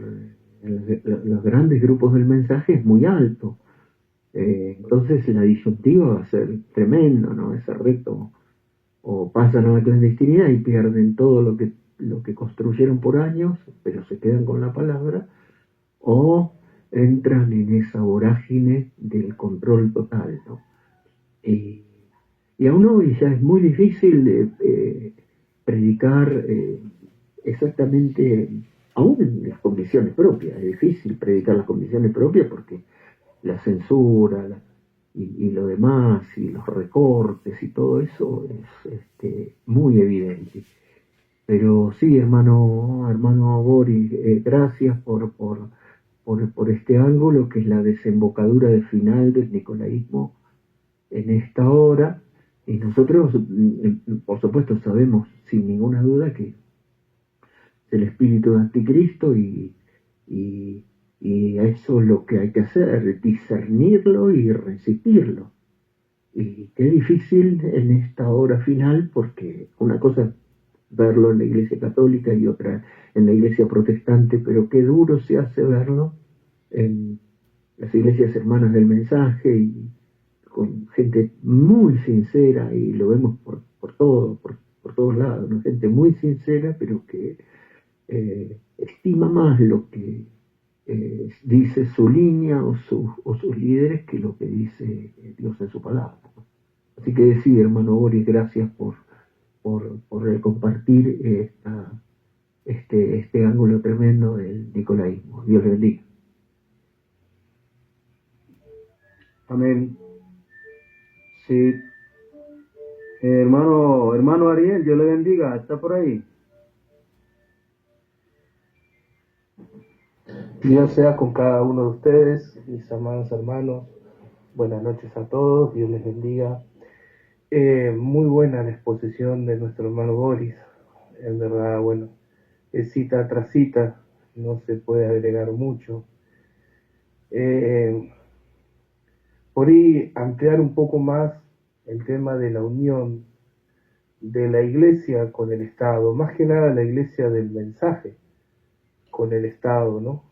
los grandes grupos del mensaje es muy alto. Entonces la disyuntiva va a ser tremendo, ¿no? Ese reto, o pasan a la clandestinidad y pierden todo lo que construyeron por años, pero se quedan con la palabra, o entran en esa vorágine del control total, ¿no? Y aún hoy ya es muy difícil predicar exactamente, aún en las convicciones propias, es difícil predicar las convicciones propias porque la censura y lo demás, y los recortes y todo eso es muy evidente. Pero sí, hermano Boris, gracias por este ángulo que es la desembocadura de final del nicolaísmo en esta hora. Y nosotros, por supuesto, sabemos sin ninguna duda que es el espíritu de anticristo y eso es lo que hay que hacer, discernirlo y resistirlo. Y qué difícil en esta hora final, porque una cosa es verlo en la Iglesia Católica y otra en la Iglesia Protestante, pero qué duro se hace verlo en las iglesias hermanas del mensaje y con gente muy sincera, y lo vemos por todos lados, ¿no? Gente muy sincera, pero que estima más lo que dice su línea o sus líderes que lo que dice Dios en su palabra, ¿no? Así que sí, hermano Boris, gracias por compartir este ángulo tremendo del nicolaísmo. Dios le bendiga. Amén. Sí. Hermano Ariel, Dios le bendiga. ¿Está por ahí? Dios sea con cada uno de ustedes, mis amados hermanos. Buenas noches a todos, Dios les bendiga. Muy buena la exposición de nuestro hermano Boris. En verdad, bueno, es cita tras cita, no se puede agregar mucho. Por ahí ampliar un poco más el tema de la unión de la iglesia con el Estado, más que nada la iglesia del mensaje con el Estado, ¿no?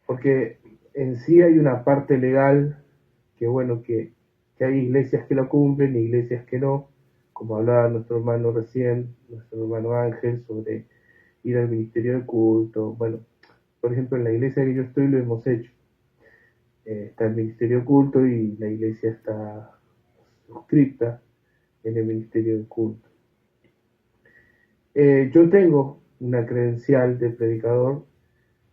Porque en sí hay una parte legal que, bueno, que hay iglesias que lo cumplen y iglesias que no, como hablaba nuestro hermano recién, nuestro hermano Ángel, sobre ir al ministerio de culto. Bueno, por ejemplo, en la iglesia que yo estoy lo hemos hecho. Está el ministerio de culto y la iglesia está suscripta en el ministerio de culto. Yo tengo una credencial de predicador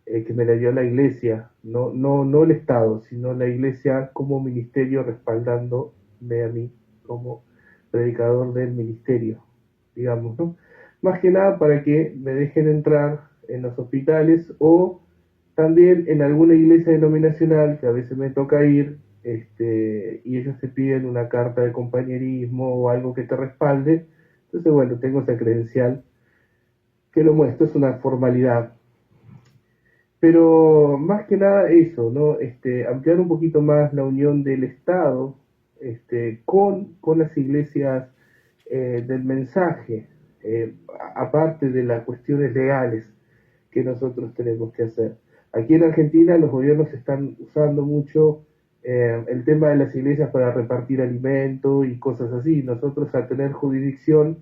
que me la dio la iglesia, no el Estado, sino la iglesia como ministerio respaldándome a mí como predicador del ministerio, digamos, ¿no? Más que nada para que me dejen entrar en los hospitales o también en alguna iglesia denominacional que a veces me toca ir, y ellos te piden una carta de compañerismo o algo que te respalde. Entonces, bueno, tengo esa credencial que lo muestro, es una formalidad. Pero más que nada eso, ¿no? Ampliar un poquito más la unión del Estado con las iglesias del mensaje, aparte de las cuestiones legales que nosotros tenemos que hacer. Aquí en Argentina los gobiernos están usando mucho el tema de las iglesias para repartir alimento y cosas así. Nosotros, al tener jurisdicción,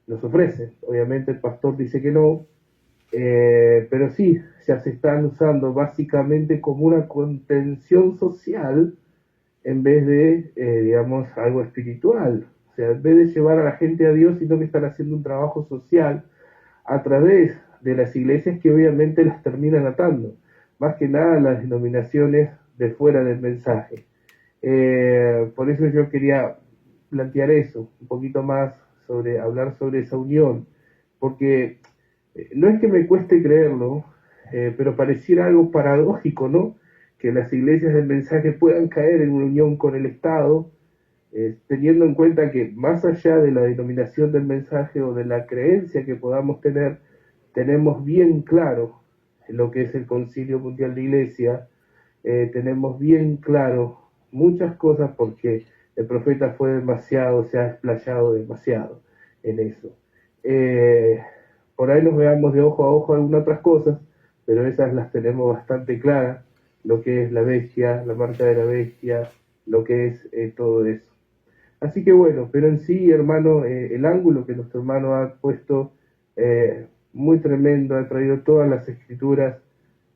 nos ofrecen. Obviamente el pastor dice que no, pero sí, ya se están usando básicamente como una contención social en vez de, digamos, algo espiritual. O sea, en vez de llevar a la gente a Dios, sino que están haciendo un trabajo social a través de las iglesias que obviamente las terminan atando. Más que nada las denominaciones de fuera del mensaje. Por eso yo quería plantear eso, un poquito más hablar sobre esa unión, porque no es que me cueste creerlo, pero pareciera algo paradójico, ¿no? Que las iglesias del mensaje puedan caer en una unión con el Estado, teniendo en cuenta que más allá de la denominación del mensaje o de la creencia que podamos tener, tenemos bien claro lo que es el Concilio Mundial de Iglesia, tenemos bien claro muchas cosas porque el profeta se ha explayado demasiado en eso. Por ahí nos veamos de ojo a ojo algunas otras cosas, pero esas las tenemos bastante claras, lo que es la bestia, la marca de la bestia, lo que es todo eso. Así que bueno, pero en sí, hermano, el ángulo que nuestro hermano ha puesto muy tremendo, ha traído todas las escrituras,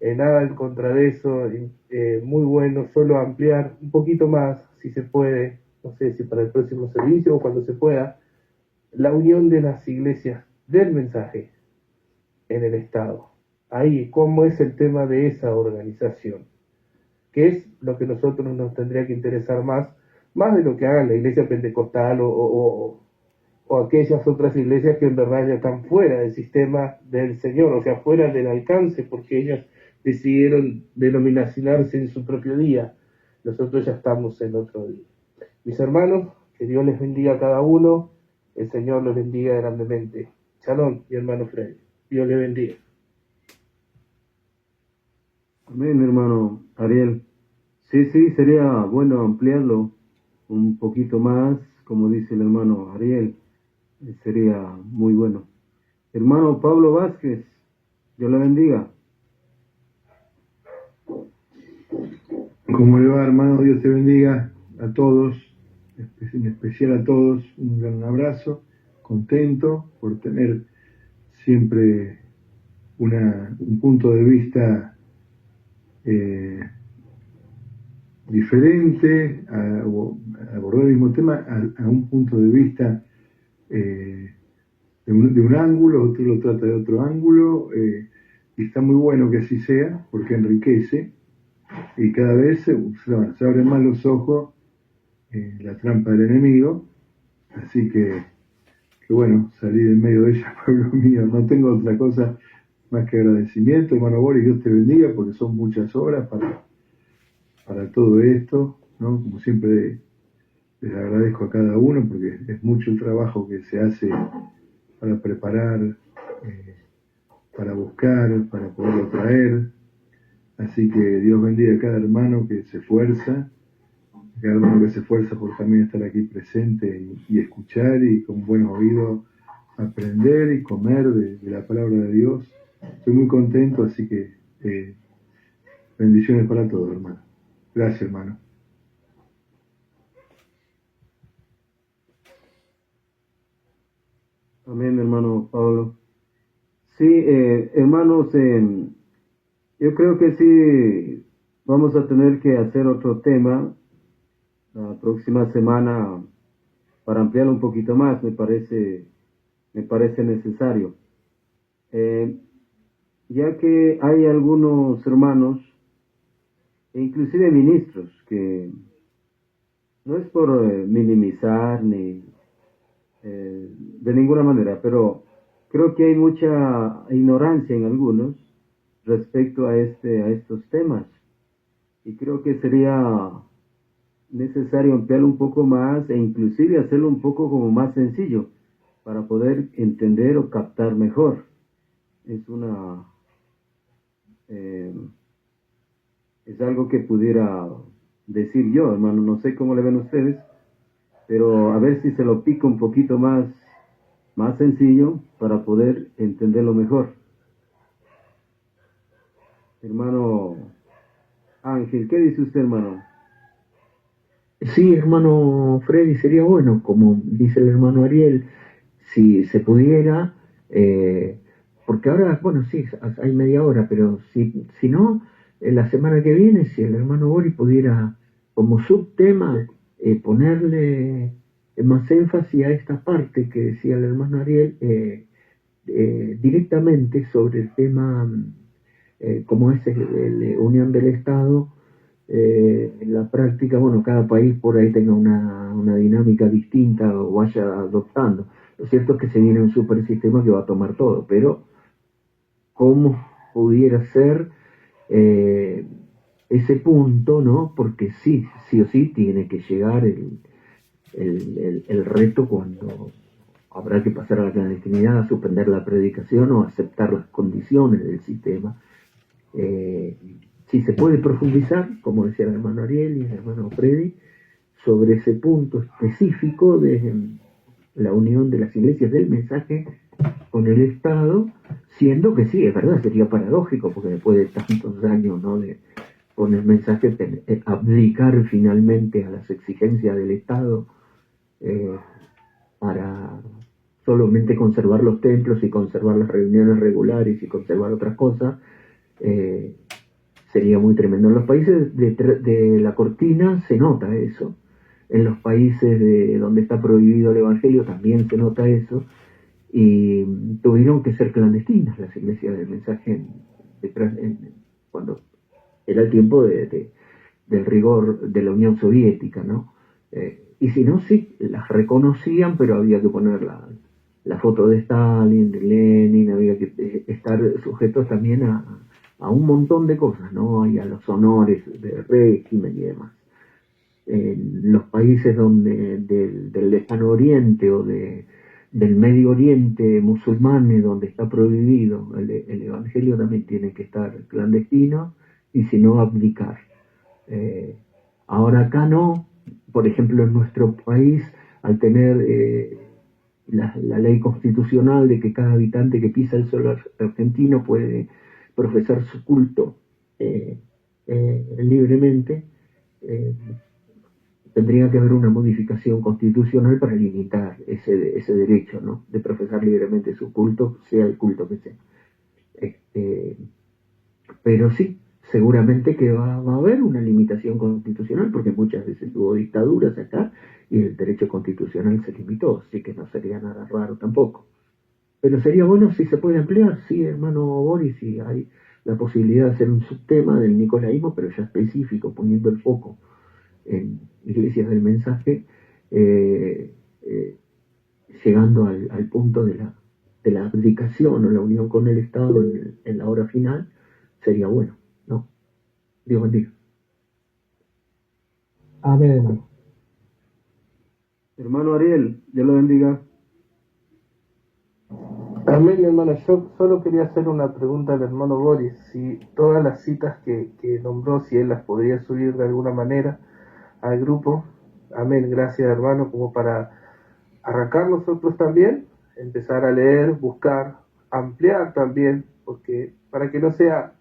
nada en contra de eso, muy bueno, solo ampliar un poquito más, si se puede, no sé si para el próximo servicio o cuando se pueda, la unión de las iglesias del mensaje en el Estado. Ahí, cómo es el tema de esa organización, que es lo que nosotros nos tendría que interesar más de lo que haga la iglesia pentecostal o aquellas otras iglesias que en verdad ya están fuera del sistema del Señor, o sea, fuera del alcance, porque ellas decidieron denominacionarse en su propio día. Nosotros ya estamos en otro día. Mis hermanos, que Dios les bendiga a cada uno, el Señor los bendiga grandemente. Shalom, mi hermano Freddy. Dios les bendiga. Amén, hermano Ariel. Sí, sería bueno ampliarlo un poquito más, como dice el hermano Ariel. Sería muy bueno. Hermano Pablo Vázquez, Dios le bendiga. ¿Cómo le va, hermano? Dios te bendiga a todos, en especial a todos, un gran abrazo, contento por tener siempre un punto de vista diferente, abordar el mismo tema a un punto de vista de un ángulo, otro lo trata de otro ángulo, y está muy bueno que así sea, porque enriquece, y cada vez se abren más los ojos la trampa del enemigo, así que bueno, salí del medio de ella, pueblo mío, no tengo otra cosa más que agradecimiento, hermano Boris, Dios te bendiga, porque son muchas horas para todo esto, ¿no? Como siempre les agradezco a cada uno, porque es mucho el trabajo que se hace para preparar, para buscar, para poderlo traer. Así que Dios bendiga a cada hermano que se esfuerza, cada hermano que se esfuerza por también estar aquí presente y escuchar y con buenos oídos aprender y comer de la palabra de Dios. Estoy muy contento, así que bendiciones para todos, hermano. Gracias, hermano. Amén, hermano Pablo. Sí, hermanos, yo creo que sí vamos a tener que hacer otro tema la próxima semana para ampliarlo un poquito más, me parece necesario. Ya que hay algunos hermanos, e inclusive ministros, que no es por minimizar ni de ninguna manera, pero creo que hay mucha ignorancia en algunos respecto a estos temas, y creo que sería necesario ampliarlo un poco más e inclusive hacerlo un poco como más sencillo para poder entender o captar mejor. Es algo que pudiera decir yo, hermano, no sé cómo le ven ustedes, pero a ver si se lo pico un poquito más sencillo para poder entenderlo mejor. Hermano Ángel, ¿qué dice usted, hermano? Sí, hermano Freddy, sería bueno, como dice el hermano Ariel, si se pudiera, porque ahora, bueno, sí, hay media hora, pero si no, la semana que viene, si el hermano Boris pudiera, como subtema, ponerle más énfasis a esta parte que decía el hermano Ariel, directamente sobre el tema, como es la unión del Estado. En la práctica, bueno, cada país por ahí tenga una dinámica distinta o vaya adoptando. Lo cierto es que se viene un super sistema que va a tomar todo, pero ¿cómo pudiera ser ese punto, no? Porque sí o sí tiene que llegar el reto cuando habrá que pasar a la clandestinidad, a suspender la predicación o aceptar las condiciones del sistema. Si se puede profundizar, como decía el hermano Ariel y el hermano Freddy, sobre ese punto específico de la unión de las iglesias del mensaje con el Estado, siendo que sí, es verdad, sería paradójico, porque después de tantos años, ¿no?, con el mensaje abdicar finalmente a las exigencias del Estado para solamente conservar los templos y conservar las reuniones regulares y conservar otras cosas, sería muy tremendo. En los países de la cortina se nota eso. En los países donde está prohibido el evangelio también se nota eso. Y tuvieron que ser clandestinas las iglesias del mensaje cuando era el tiempo del rigor de la Unión Soviética, ¿no? Y si no, sí, las reconocían, pero había que poner la foto de Stalin, de Lenin, había que estar sujetos también a un montón de cosas, ¿no? Y a los honores del régimen y demás. En los países del lejano oriente o del Medio Oriente musulmanes, donde está prohibido el evangelio, también tiene que estar clandestino y si no, abdicar. Ahora acá no. Por ejemplo, en nuestro país, al tener la ley constitucional de que cada habitante que pisa el suelo argentino puede profesar su culto libremente, tendría que haber una modificación constitucional para limitar ese derecho, ¿no? De profesar libremente su culto, sea el culto que sea. Pero sí, seguramente que va a haber una limitación constitucional, porque muchas veces hubo dictaduras acá y el derecho constitucional se limitó, así que no sería nada raro tampoco. Pero sería bueno si se puede ampliar, sí, hermano Boris, si hay la posibilidad de hacer un subtema del nicolaísmo, pero ya específico, poniendo el foco en iglesias del mensaje, llegando al punto de la abdicación o la unión con el Estado en la hora final, sería bueno, ¿no? Dios bendiga. Amén, hermano. Hermano Ariel, Dios lo bendiga. Amén, hermano. Yo solo quería hacer una pregunta al hermano Boris, si todas las citas que nombró, si él las podría subir de alguna manera al grupo. Amén, gracias hermano, como para arrancar nosotros también, empezar a leer, buscar, ampliar también, porque para que no sea,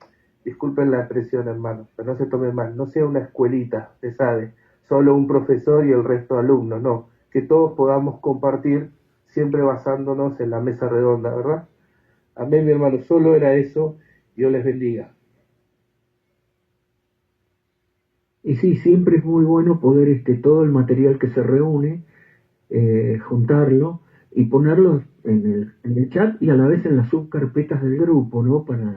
disculpen la expresión hermano, pero no se tome mal, no sea una escuelita, se sabe, solo un profesor y el resto alumnos, no, que todos podamos compartir, siempre basándonos en la mesa redonda, ¿verdad? Amén, mi hermano, solo era eso, Dios les bendiga. Y sí, siempre es muy bueno poder todo el material que se reúne, juntarlo y ponerlo en el chat y a la vez en las subcarpetas del grupo, ¿no? Para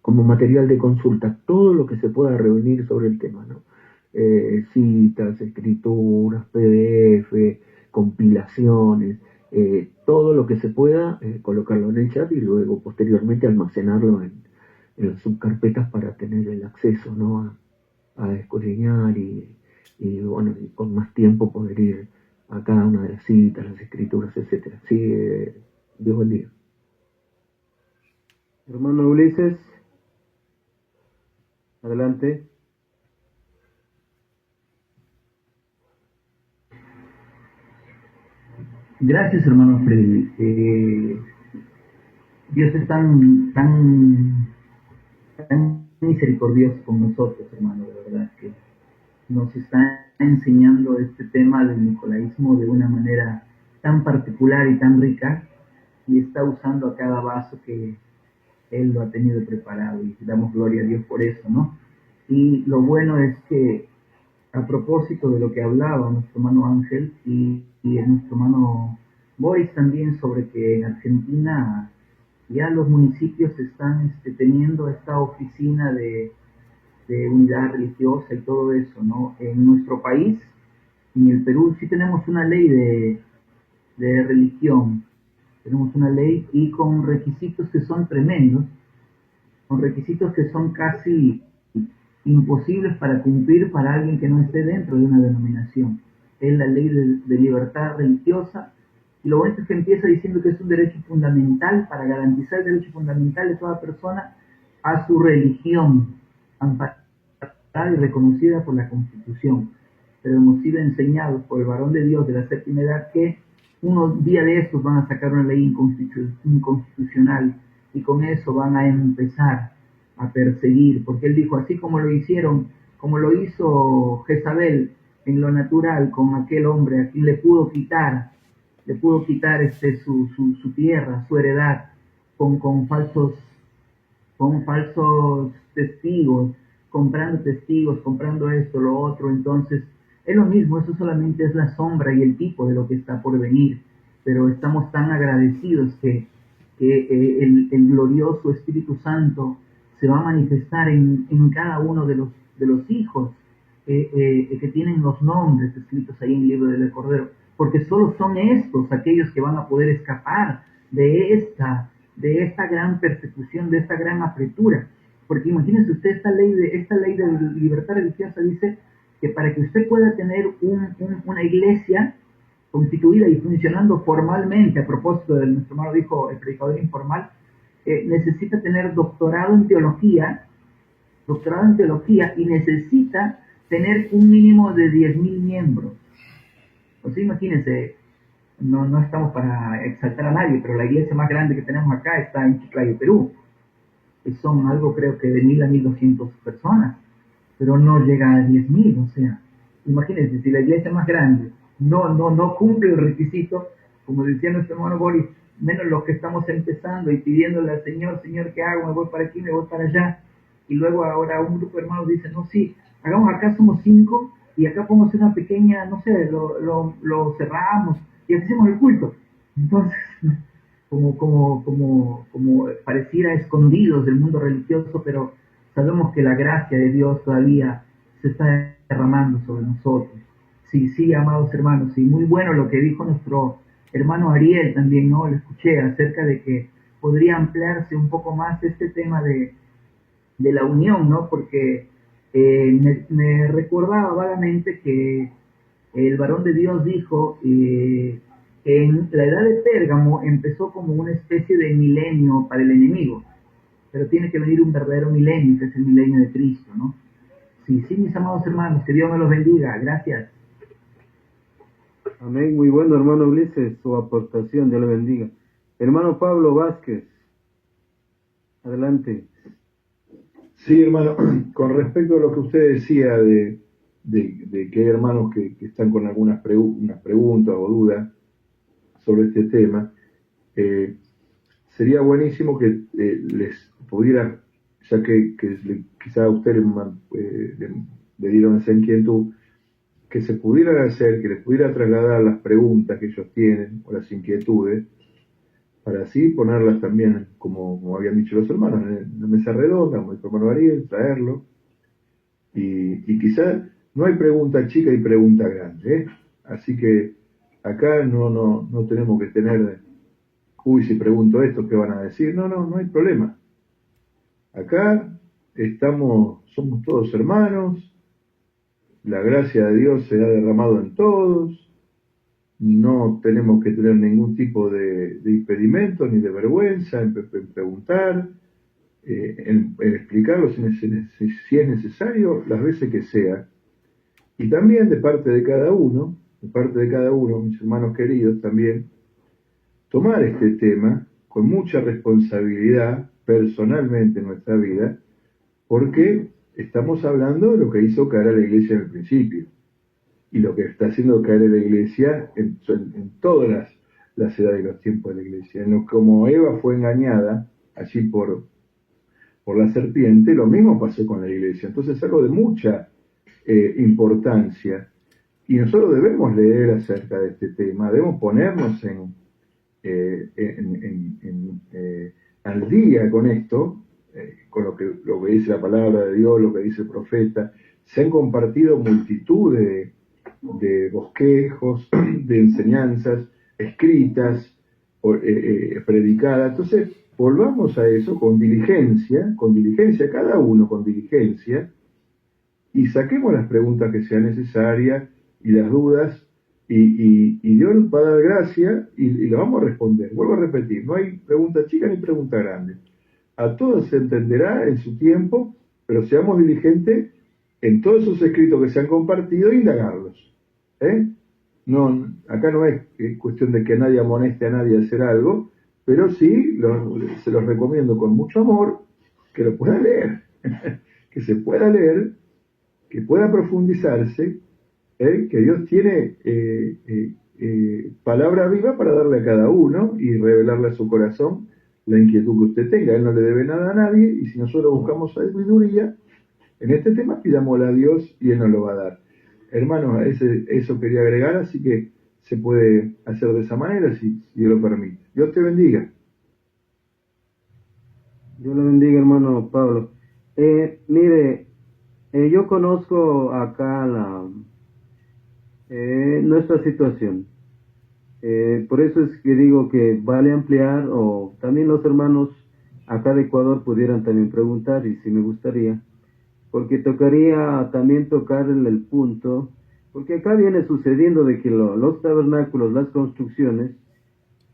como material de consulta, todo lo que se pueda reunir sobre el tema, ¿no? Citas, escrituras, PDF, compilaciones, todo lo que se pueda, colocarlo en el chat y luego posteriormente almacenarlo en las subcarpetas para tener el acceso, ¿no? A escudriñar y bueno, y con más tiempo poder ir a cada una de las citas, las escrituras, etcétera. Sí, Dios bendiga. Hermano Ulises, adelante. Gracias, hermano Freddy. Dios es tan misericordioso con nosotros, hermano, de verdad, que nos está enseñando este tema del nicolaísmo de una manera tan particular y tan rica, y está usando a cada vaso que Él lo ha tenido preparado, y damos gloria a Dios por eso, ¿no? Y lo bueno es que, a propósito de lo que hablaba nuestro hermano Ángel y nuestro hermano Boris también, sobre que en Argentina ya los municipios están teniendo esta oficina de unidad religiosa y todo eso, ¿no? En nuestro país, en el Perú, sí tenemos una ley de religión, tenemos una ley y con requisitos que son tremendos, con requisitos que son casi imposibles para cumplir para alguien que no esté dentro de una denominación. Es la ley de libertad religiosa, y lo bonito es que empieza diciendo que es un derecho fundamental para garantizar el derecho fundamental de toda persona a su religión, amparada y reconocida por la Constitución. Pero hemos sido enseñados por el varón de Dios de la séptima edad que unos días de estos van a sacar una ley inconstitucional, y con eso van a empezar a perseguir, porque él dijo, así como lo hicieron, como lo hizo Jezabel en lo natural con aquel hombre a quien le pudo quitar le pudo quitar su tierra, su heredad, con falsos testigos, comprando esto, lo otro. Entonces, es lo mismo, eso solamente es la sombra y el tipo de lo que está por venir, pero estamos tan agradecidos que el glorioso Espíritu Santo se va a manifestar en cada uno de los hijos que tienen los nombres escritos ahí en el libro del Cordero, porque solo son estos aquellos que van a poder escapar de esta gran persecución, de esta gran apretura. Porque imagínense usted, esta ley de libertad religiosa dice que para que usted pueda tener una iglesia constituida y funcionando formalmente, a propósito de nuestro hermano dijo el predicador informal, necesita tener doctorado en teología y necesita tener un mínimo de 10.000 miembros. O sea, imagínense, no estamos para exaltar a nadie, pero la iglesia más grande que tenemos acá está en Chiclayo, Perú. Son algo creo que de 1.000 a 1.200 personas, pero no llega a 10.000. O sea, imagínense, si la iglesia más grande no cumple el requisito, como decía nuestro hermano Boris, menos los que estamos empezando y pidiéndole al Señor, ¿qué hago? Me voy para aquí, me voy para allá. Y luego ahora un grupo de hermanos dice, no, sí, hagamos acá, somos 5, y acá podemos hacer una pequeña, no sé, lo cerramos y hacemos el culto. Entonces, como pareciera escondidos del mundo religioso, pero sabemos que la gracia de Dios todavía se está derramando sobre nosotros. Sí, amados hermanos, y muy bueno lo que dijo nuestro hermano Ariel también, ¿no? Lo escuché acerca de que podría ampliarse un poco más este tema de la unión, ¿no? Porque me recordaba vagamente que el varón de Dios dijo en la edad de Pérgamo empezó como una especie de milenio para el enemigo, pero tiene que venir un verdadero milenio, que es el milenio de Cristo, ¿no? Sí, mis amados hermanos, que Dios me los bendiga. Gracias. Amén. Muy bueno, hermano Ulises, su aportación. Dios le bendiga. Hermano Pablo Vázquez, adelante. Sí, hermano, con respecto a lo que usted decía de que hay hermanos que están con algunas unas preguntas o dudas sobre este tema, sería buenísimo que les pudiera, ya que quizá a usted le dieron esa inquietud, que se pudieran hacer, que les pudiera trasladar las preguntas que ellos tienen o las inquietudes, para así ponerlas también, como habían dicho los hermanos, en la mesa redonda, como dijo el hermano Ariel, traerlo. Y quizá no hay pregunta chica y pregunta grande, ¿eh? Así que acá no tenemos que tener, si pregunto esto, ¿qué van a decir? No hay problema. Acá somos todos hermanos, la gracia de Dios se ha derramado en todos, no tenemos que tener ningún tipo de impedimento ni de vergüenza en preguntar, en explicarlo si es necesario, las veces que sea. Y también de parte de cada uno, mis hermanos queridos también, tomar este tema con mucha responsabilidad personalmente en nuestra vida, porque estamos hablando de lo que hizo caer a la iglesia en el principio y lo que está haciendo caer a la iglesia en todas las edades y los tiempos de la iglesia. Como Eva fue engañada allí por la serpiente, lo mismo pasó con la iglesia. Entonces es algo de mucha importancia, y nosotros debemos leer acerca de este tema, debemos ponernos al día con esto, con lo que dice la palabra de Dios, lo que dice el profeta. Se han compartido multitud de bosquejos, de enseñanzas escritas, predicadas. Entonces, volvamos a eso con diligencia, cada uno con diligencia, y saquemos las preguntas que sean necesarias y las dudas, y Dios nos va a dar gracia y las vamos a responder. Vuelvo a repetir, no hay pregunta chica ni pregunta grande. A todos se entenderá en su tiempo, pero seamos diligentes en todos esos escritos que se han compartido e indagarlos. Acá no es cuestión de que nadie amoneste a nadie a hacer algo, pero sí se los recomiendo con mucho amor que lo pueda leer, que se pueda leer, que pueda profundizarse, que Dios tiene palabra viva para darle a cada uno y revelarle a su corazón la inquietud que usted tenga. Él no le debe nada a nadie, y si nosotros buscamos sabiduría en este tema, pidámosla a Dios y Él nos lo va a dar. Hermanos, eso quería agregar, así que se puede hacer de esa manera si Dios lo permite. Dios te bendiga. Dios le bendiga, hermano Pablo. Mire, yo conozco acá nuestra situación. Por eso es que digo que vale ampliar, o también los hermanos acá de Ecuador pudieran también preguntar, y si me gustaría, porque tocaría también tocar el punto, porque acá viene sucediendo de que los tabernáculos, las construcciones,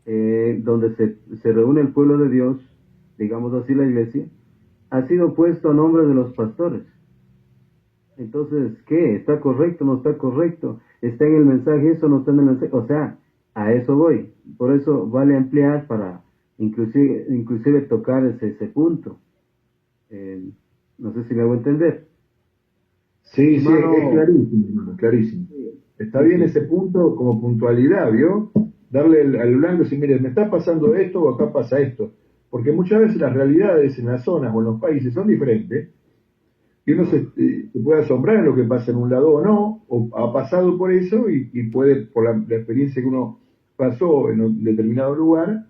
donde se reúne el pueblo de Dios, digamos así la iglesia, ha sido puesto a nombre de los pastores. Entonces, ¿qué? ¿Está correcto? ¿No está correcto? ¿Está en el mensaje eso? ¿No está en el mensaje? O sea, a eso voy. Por eso vale ampliar para inclusive tocar ese punto. No sé si me hago entender. Sí, Hermano, es clarísimo, hermano, clarísimo. Está bien ese punto como puntualidad, ¿vio? Darle al blanco, si mire, me está pasando esto o acá pasa esto. Porque muchas veces las realidades en las zonas o en los países son diferentes, y uno se puede asombrar en lo que pasa en un lado o no, o ha pasado por eso y puede, por la experiencia que uno pasó en un determinado lugar,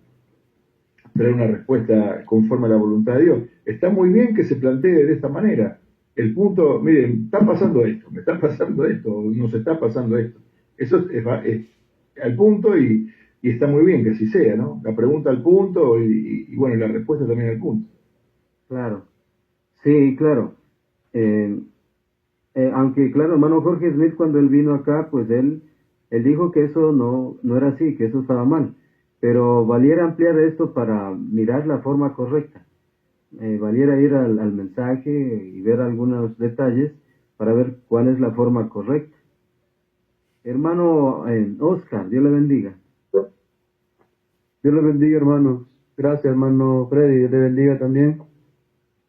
traer una respuesta conforme a la voluntad de Dios. Está muy bien que se plantee de esta manera. El punto, miren, está pasando esto, me está pasando esto, nos está pasando esto. Eso es al punto, y está muy bien que así sea, ¿no? La pregunta al punto y bueno, la respuesta también al punto. claro. Sí, claro. Aunque, claro, hermano Jorge Smith, cuando él vino acá, pues él dijo que eso no era así, que eso estaba mal. Pero valiera ampliar esto para mirar la forma correcta. Valiera ir al mensaje y ver algunos detalles para ver cuál es la forma correcta. Hermano Oscar, Dios le bendiga. Dios le bendiga, hermanos. Gracias, hermano Freddy. Dios le bendiga también.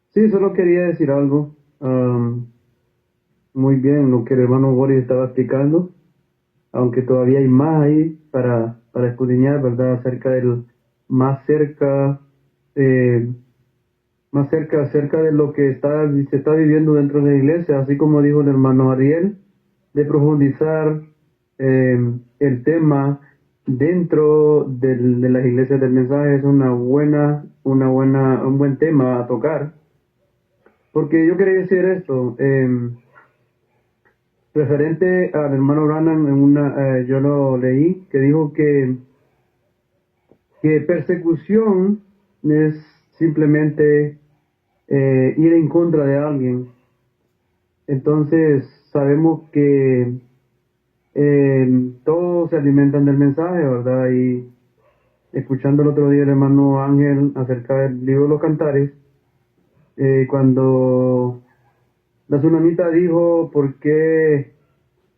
Sí, solo quería decir algo. Muy bien lo que el hermano Boris estaba explicando, aunque todavía hay más ahí para escudriñar, ¿verdad? Acerca del acerca de lo que se está viviendo dentro de la iglesia, así como dijo el hermano Ariel, de profundizar el tema dentro de las iglesias del mensaje. Es un buen tema a tocar, porque yo quería decir esto, referente al hermano Branham, yo lo leí, que dijo que persecución es simplemente ir en contra de alguien. Entonces sabemos que todos se alimentan del mensaje, ¿verdad? Y escuchando el otro día el hermano Ángel acerca del libro de los Cantares, cuando la tsunamita dijo, ¿por qué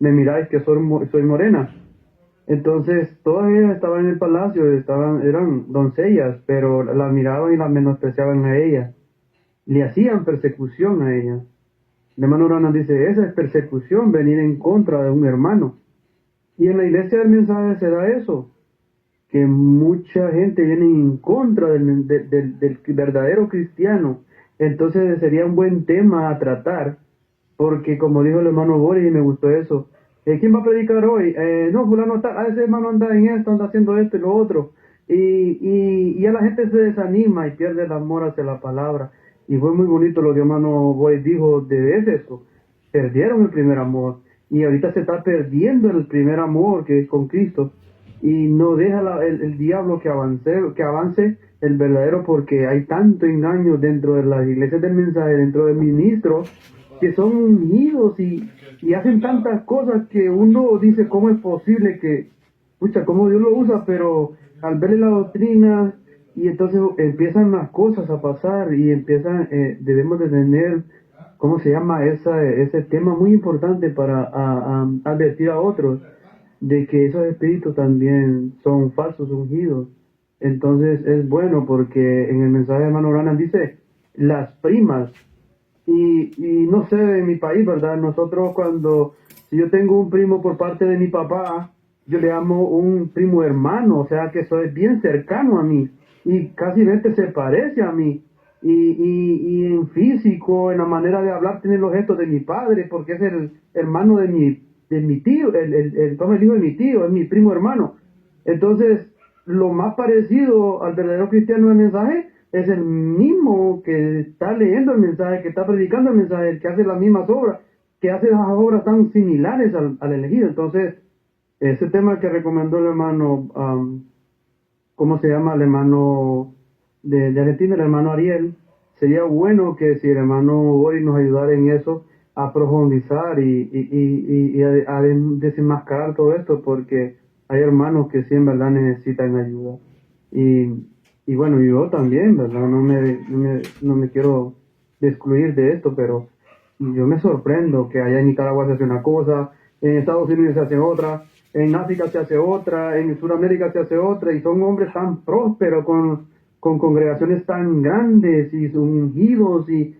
me miráis que soy morena? Entonces todas ellas estaban en el palacio, eran doncellas, pero la miraban y la menospreciaban a ella, le hacían persecución a ella. El hermano Branham dice, esa es persecución, venir en contra de un hermano. Y en la iglesia del mensaje se da eso, que mucha gente viene en contra del verdadero cristiano. Entonces sería un buen tema a tratar, porque como dijo el hermano Boris, y me gustó eso, ¿quién va a predicar hoy? No, fulano ese hermano anda en esto, anda haciendo esto y lo otro, y ya la gente se desanima y pierde el amor hacia la palabra. Y fue muy bonito lo que el hermano Boris dijo de Éfeso, perdieron el primer amor, y ahorita se está perdiendo el primer amor, que es con Cristo, y no deja el diablo que avance el verdadero, porque hay tanto engaño dentro de las iglesias del mensaje, dentro de ministros que son ungidos y hacen tantas cosas que uno dice, ¿cómo es posible que, cómo Dios lo usa? Pero al verle la doctrina, y entonces empiezan las cosas a pasar, y debemos de tener, ¿cómo se llama? Ese tema muy importante para advertir a otros de que esos espíritus también son falsos ungidos. Entonces es bueno, porque en el mensaje de hermano Branham dice las primas, y no sé, en mi país, ¿verdad? Nosotros si yo tengo un primo por parte de mi papá, yo le llamo un primo hermano, o sea que soy bien cercano a mí y casi se parece a mí. Y en físico, en la manera de hablar, tiene los gestos de mi padre, porque es el hermano de mi tío, el hijo de mi tío, es mi primo hermano. Entonces, lo más parecido al verdadero cristiano del mensaje es el mismo que está leyendo el mensaje, que está predicando el mensaje, que hace las mismas obras, que hace las obras tan similares al elegido. Entonces, ese tema que recomendó el hermano, ¿cómo se llama? El hermano de Argentina, el hermano Ariel, sería bueno que si el hermano Boris nos ayudara en eso, a profundizar y a desenmascarar todo esto, porque hay hermanos que sí en verdad necesitan ayuda. Y bueno, yo también, ¿verdad? No me quiero excluir de esto, pero yo me sorprendo que allá en Nicaragua se hace una cosa, en Estados Unidos se hace otra, en África se hace otra, en Sudamérica se hace otra, y son hombres tan prósperos con congregaciones tan grandes y ungidos, y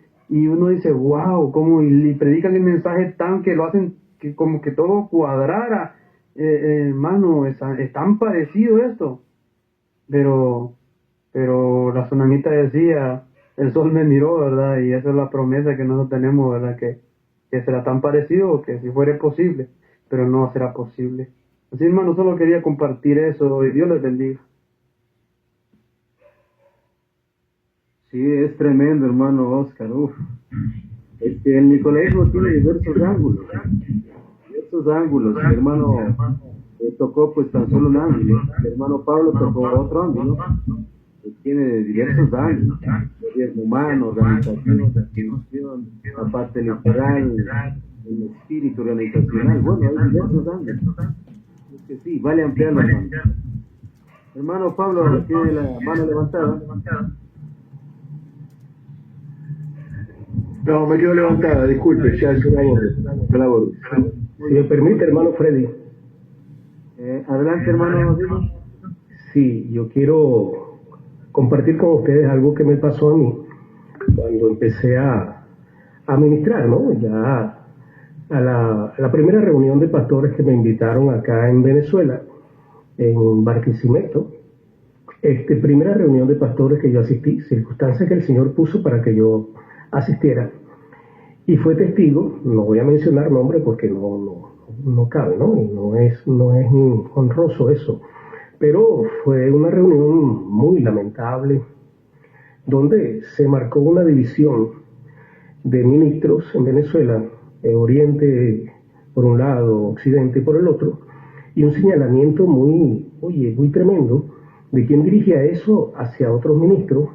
uno dice, wow, cómo y predican el mensaje tan que lo hacen que como que todo cuadrara. Hermano, es tan parecido esto, pero la tsunamita decía, el sol me miró, ¿verdad? Y esa es la promesa que nosotros tenemos, ¿verdad? Que será tan parecido que si fuera posible, pero no será posible. Así, hermano, solo quería compartir eso y Dios les bendiga. Sí, es tremendo, hermano Oscar. El nicolaísmo tiene diversos ángulos. Mi hermano tocó pues tan solo un ángulo. Mi hermano Pablo tocó otro ángulo. Tiene diversos ángulos. Gobierno humano, organización, institución, la parte literal, el espíritu organizacional. Bueno, hay diversos ángulos. Es que sí, vale ampliarlo, hermano. Hermano Pablo, tiene la mano levantada. No, me quedo levantada, disculpe, ya es una labor. Si me permite, hermano Freddy. Adelante, hermano. Sí, yo quiero compartir con ustedes algo que me pasó a mí cuando empecé a ministrar, ¿no? Ya a la primera reunión de pastores que me invitaron acá en Venezuela, en Barquisimeto. Primera reunión de pastores que yo asistí, circunstancia que el Señor puso para que yo asistiera, y fue testigo, no voy a mencionar nombre porque no cabe, ¿no? Y no es honroso eso, pero fue una reunión muy lamentable donde se marcó una división de ministros en Venezuela, Oriente por un lado, Occidente por el otro, y un señalamiento muy tremendo de quién dirigía eso hacia otros ministros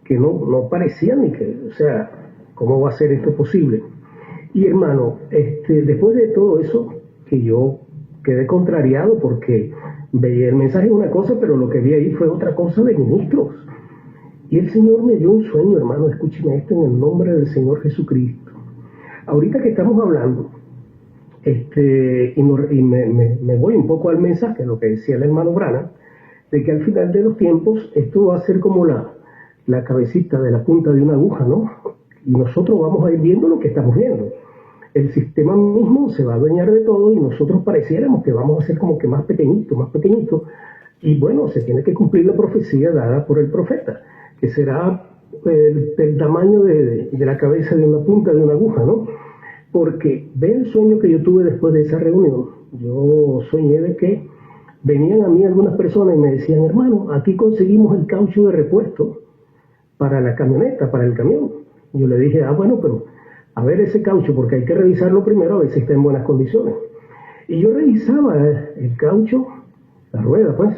que no parecían ni que, o sea, ¿cómo va a ser esto posible? Y hermano, después de todo eso, que yo quedé contrariado porque veía el mensaje una cosa, pero lo que vi ahí fue otra cosa de ministros. Y el Señor me dio un sueño, hermano, escúcheme esto en el nombre del Señor Jesucristo. Ahorita que estamos hablando, me voy un poco al mensaje, lo que decía el hermano Branham, de que al final de los tiempos esto va a ser como la cabecita de la punta de una aguja, ¿no? Y nosotros vamos a ir viendo lo que estamos viendo. El sistema mismo se va a adueñar de todo y nosotros pareciéramos que vamos a ser como que más pequeñito. Y bueno, se tiene que cumplir la profecía dada por el profeta, que será el tamaño de la cabeza de una punta de una aguja, ¿no? Porque ve el sueño que yo tuve después de esa reunión. Yo soñé de que venían a mí algunas personas y me decían, hermano, aquí conseguimos el caucho de repuesto para la camioneta, para el camión. Yo le dije, bueno, pero a ver ese caucho, porque hay que revisarlo primero a ver si está en buenas condiciones. Y yo revisaba el caucho, la rueda, pues.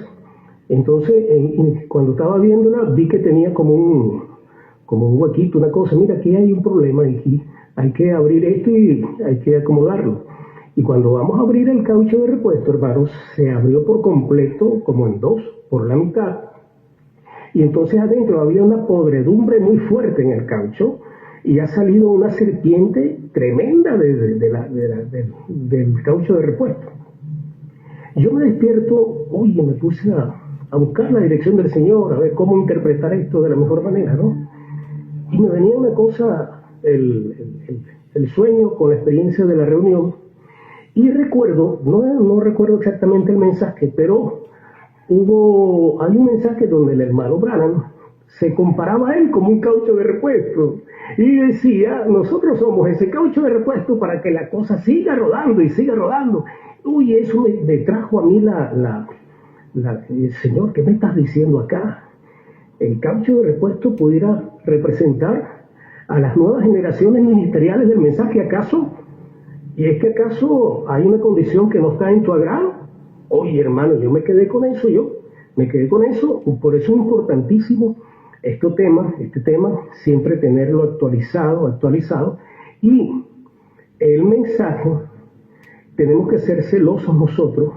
Entonces, cuando estaba viéndola, vi que tenía como un huequito, una cosa. Mira, aquí hay un problema, aquí hay que abrir esto y hay que acomodarlo. Y cuando vamos a abrir el caucho de repuesto, hermanos, se abrió por completo, como en dos, por la mitad. Y entonces adentro había una podredumbre muy fuerte en el caucho y ha salido una serpiente tremenda del caucho de repuesto. Yo me despierto, me puse a buscar la dirección del Señor, a ver cómo interpretar esto de la mejor manera, ¿no? Y me venía una cosa, el sueño con la experiencia de la reunión, Y recuerdo, no recuerdo exactamente el mensaje, pero hay un mensaje donde el hermano Branham se comparaba a él como un caucho de repuesto y decía, nosotros somos ese caucho de repuesto para que la cosa siga rodando y siga rodando. Uy, eso me trajo a mí Señor, ¿qué me estás diciendo acá? El caucho de repuesto pudiera representar a las nuevas generaciones ministeriales del mensaje, ¿acaso? ¿Y es que acaso hay una condición que no está en tu agrado? Oye, hermano, yo me quedé con eso, por eso es importantísimo este tema, siempre tenerlo actualizado, y el mensaje, tenemos que ser celosos nosotros,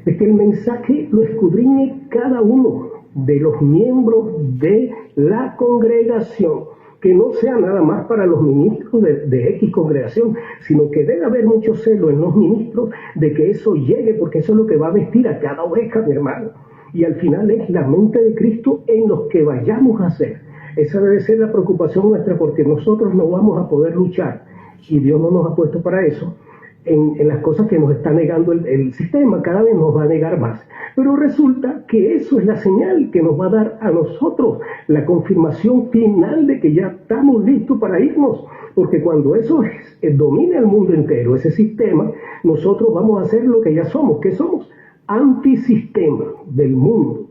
de que el mensaje lo escudriñe cada uno de los miembros de la congregación, que no sea nada más para los ministros de X congregación, sino que debe haber mucho celo en los ministros de que eso llegue, porque eso es lo que va a vestir a cada oveja, mi hermano. Y al final es la mente de Cristo en los que vayamos a hacer. Esa debe ser la preocupación nuestra, porque nosotros no vamos a poder luchar, y Dios no nos ha puesto para eso, en las cosas que nos está negando el sistema. Cada vez nos va a negar más. Pero resulta que eso es la señal que nos va a dar a nosotros la confirmación final de que ya estamos listos para irnos. Porque cuando eso domine al mundo entero, ese sistema, nosotros vamos a hacer lo que ya somos. ¿Qué somos? Antisistema del mundo.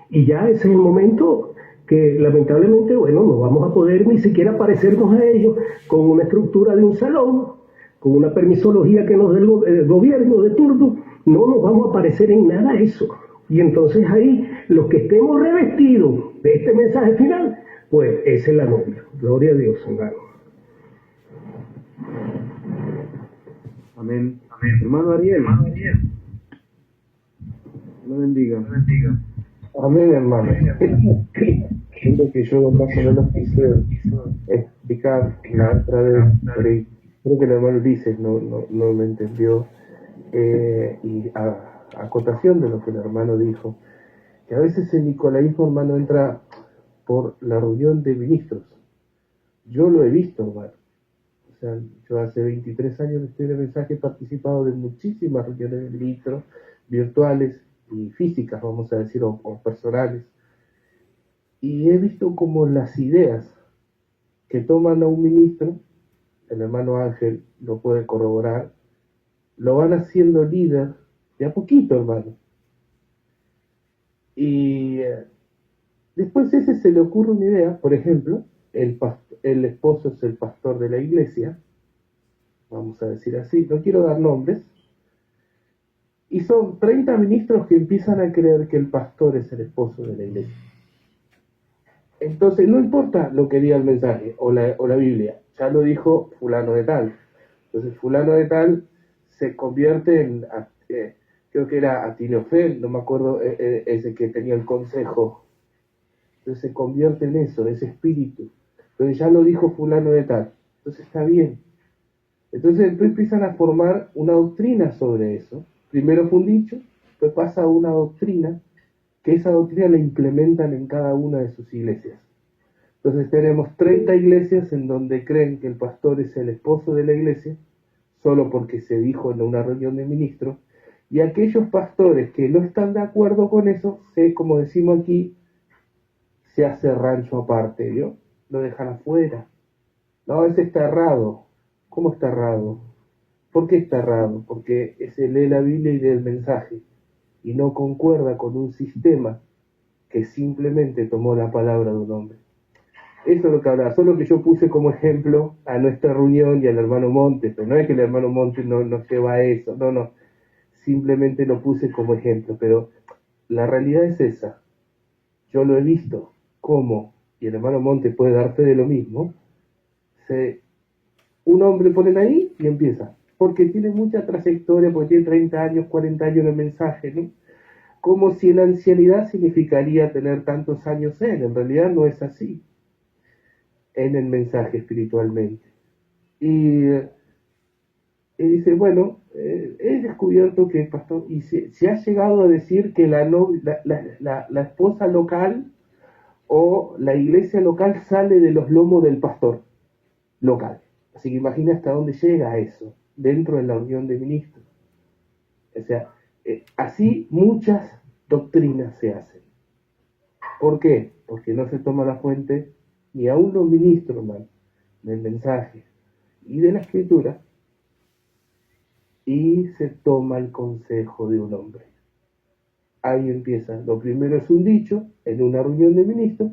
Y ya ese es el momento que lamentablemente, no vamos a poder ni siquiera parecernos a ellos con una estructura de un salón, con una permisología que nos dé el gobierno de turno. No nos vamos a parecer en nada a eso. Y entonces ahí, los que estemos revestidos de este mensaje final, pues esa es la novia. Gloria a Dios, hermano. Amén. Hermano Ariel. Lo bendiga. Amén, hermano. Es lo que yo más o menos quise explicar la otra vez, pero creo que el hermano Ulises no me entendió. Y a acotación de lo que el hermano dijo, que a veces el nicolaísmo, hermano, entra por la reunión de ministros. Yo lo he visto, hermano. O sea, yo hace 23 años que estoy en el mensaje, he participado de muchísimas reuniones de ministros virtuales y físicas, vamos a decir, o personales. Y he visto como las ideas que toman a un ministro, el hermano Ángel lo puede corroborar, lo van haciendo líder de a poquito, hermano. Y después ese se le ocurre una idea, por ejemplo, el esposo es el pastor de la iglesia, vamos a decir así, no quiero dar nombres, y son 30 ministros que empiezan a creer que el pastor es el esposo de la iglesia. Entonces, no importa lo que diga el mensaje o la Biblia, ya lo dijo fulano de tal. Entonces, fulano de tal se convierte en, creo que era Atilofel, no me acuerdo, ese que tenía el consejo. Entonces se convierte en eso, ese espíritu. Entonces ya lo dijo fulano de tal. Entonces está bien. Entonces empiezan a formar una doctrina sobre eso. Primero fue un dicho, después pasa a una doctrina, que esa doctrina la implementan en cada una de sus iglesias. Entonces tenemos 30 iglesias en donde creen que el pastor es el esposo de la iglesia, solo porque se dijo en una reunión de ministros, y aquellos pastores que no están de acuerdo con eso, como decimos aquí, se hace rancho aparte, ¿vio? Lo dejan afuera. No, ese está errado. ¿Cómo está errado? ¿Por qué está errado? Porque se lee la Biblia y lee el mensaje, y no concuerda con un sistema que simplemente tomó la palabra de un hombre. Eso es lo que hablaba, solo que yo puse como ejemplo a nuestra reunión y al hermano Montes, pero no es que el hermano Montes no lleva a eso, no, simplemente lo puse como ejemplo, pero la realidad es esa. Yo lo he visto, cómo, y el hermano Montes puede dar fe de lo mismo, un hombre ponen ahí y empieza, porque tiene mucha trayectoria, porque tiene 30 años, 40 años en el mensaje, ¿no? Como si la ancianidad significaría tener tantos años en realidad no es así. En el mensaje espiritualmente. Y dice, bueno, he descubierto que el pastor, y se ha llegado a decir que la esposa local o la iglesia local sale de los lomos del pastor local. Así que imagina hasta dónde llega eso, dentro de la unión de ministros. O sea, así muchas doctrinas se hacen. ¿Por qué? Porque no se toma la fuente ni aún los ministros, hermano, del mensaje y de la escritura, y se toma el consejo de un hombre. Ahí empieza. Lo primero es un dicho en una reunión de ministros,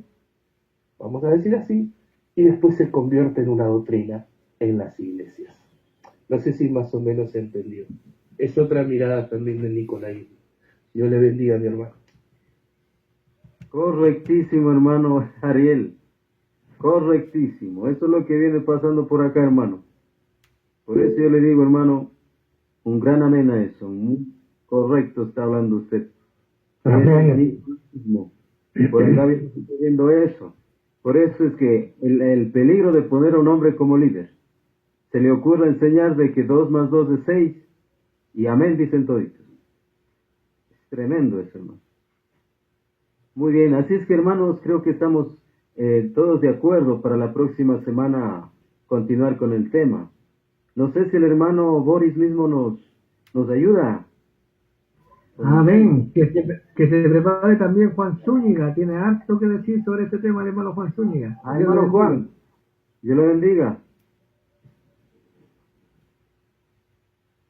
vamos a decir así, y después se convierte en una doctrina en las iglesias. No sé si más o menos se entendió. Es otra mirada también del nicolaísmo. Dios le bendiga, mi hermano. Correctísimo, hermano Ariel. Correctísimo. Eso es lo que viene pasando por acá, hermano. Por eso yo le digo, hermano, un gran amén a eso. Muy correcto está hablando usted. Amén. Por acá viene sucediendo eso. Por eso es que el peligro de poner a un hombre como líder, se le ocurre enseñar de que 2 más 2 es 6, y amén dicen toditos. Es tremendo eso, hermano. Muy bien, así es que, hermanos, creo que estamos todos de acuerdo para la próxima semana continuar con el tema. No sé si el hermano Boris mismo nos ayuda. Amén. Que se prepare también Juan Zúñiga. Tiene harto que decir sobre este tema el hermano Juan Zúñiga. Hermano Juan, Dios lo bendiga.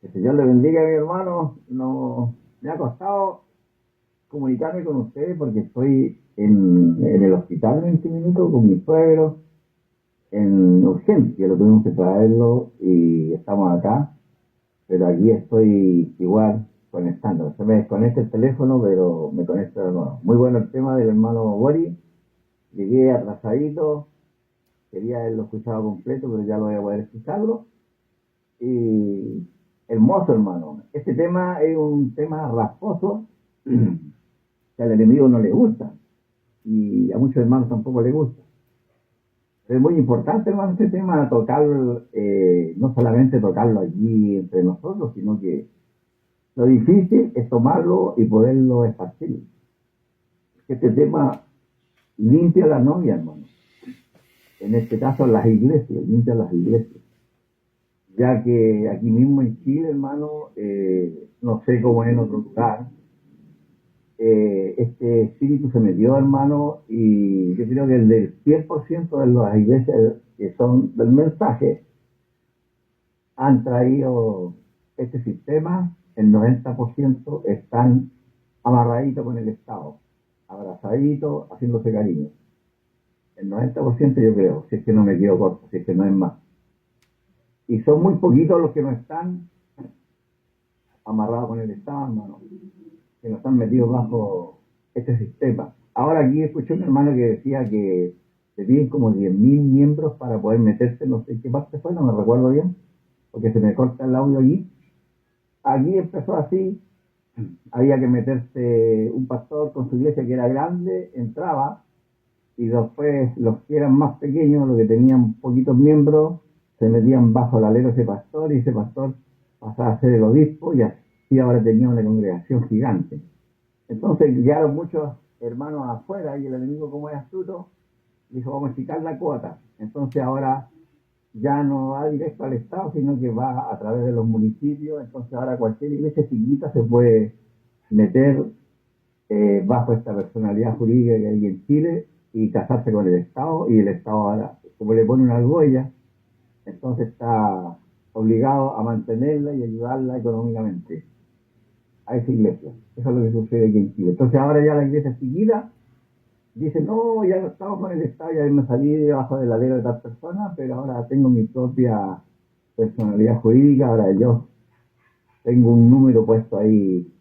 Que el Señor le bendiga, mi hermano. No, me ha costado comunicarme con ustedes porque estoy en el hospital 20 minutos con mi suegro en urgencia. Lo tuvimos que traerlo y estamos acá. Pero aquí estoy igual conectando. Se me desconecta el teléfono, pero me conecto de nuevo. Muy bueno el tema del hermano Boris. Llegué atrasadito. Quería haberlo escuchado completo, pero ya lo voy a poder escucharlo. Y hermoso, hermano. Este tema es un tema rasposo que al enemigo no le gusta. Y a muchos hermanos tampoco le gusta. Es muy importante, hermano, este tema, tocarlo, no solamente tocarlo allí entre nosotros, sino que lo difícil es tomarlo y poderlo esparcir. Este tema limpia la novia, hermano. En este caso, las iglesias, limpia las iglesias. Ya que aquí mismo en Chile, hermano, no sé cómo es en otro lugar, este espíritu se metió, hermano, y yo creo que el del 100% de las iglesias que son del mensaje han traído este sistema. El 90% están amarraditos con el Estado, abrazaditos, haciéndose cariño. El 90% yo creo, si es que no me quedo corto, si es que no es más. Y son muy poquitos los que no están amarrados con el Estado, hermano, que no están metidos bajo este sistema. Ahora aquí escuché un hermano que decía que se piden como 10.000 miembros para poder meterse, no sé qué parte fue, no me recuerdo bien, porque se me corta el audio aquí. Aquí empezó así, había que meterse un pastor con su iglesia que era grande, entraba, y después los que eran más pequeños, los que tenían poquitos miembros, se metían bajo el alero de ese pastor, y ese pastor pasaba a ser el obispo, y así ahora tenía una congregación gigante. Entonces llegaron muchos hermanos afuera, y el enemigo, como es astuto, dijo, vamos a achicar la cuota. Entonces ahora ya no va directo al Estado, sino que va a través de los municipios. Entonces ahora cualquier iglesia chiquita se puede meter bajo esta personalidad jurídica que hay en Chile y casarse con el Estado, y el Estado ahora, como le pone una argolla, entonces está obligado a mantenerla y ayudarla económicamente a esa iglesia. Eso es lo que sucede aquí en Chile. Entonces ahora ya la iglesia chiquita dice, no, ya no estamos con el Estado, ya me salí debajo del alero de tal persona, pero ahora tengo mi propia personalidad jurídica, ahora yo tengo un número puesto ahí.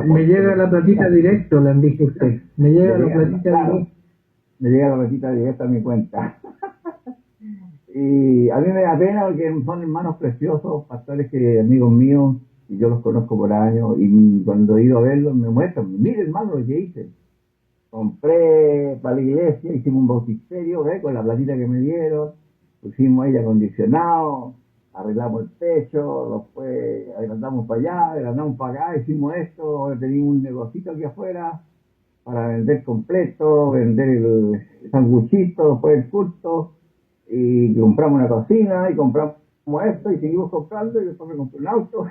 Me llega la platita directo, le han dicho usted. Me llega la platita directo. Me llega la platita directa a mi cuenta. Y a mí me da pena porque son hermanos preciosos, pastores que amigos míos, y yo los conozco por años, y cuando he ido a verlos me muestran, mire hermano lo que hice. Compré para la iglesia, hicimos un bautisterio, con la platita que me dieron, pusimos aire acondicionado, arreglamos el techo, después agrandamos para allá, agrandamos para acá, hicimos esto, teníamos un negocito aquí afuera para vender completo, vender el sanguchito después del culto, y compramos una cocina, y compramos como esto y seguimos comprando y después me compré un auto.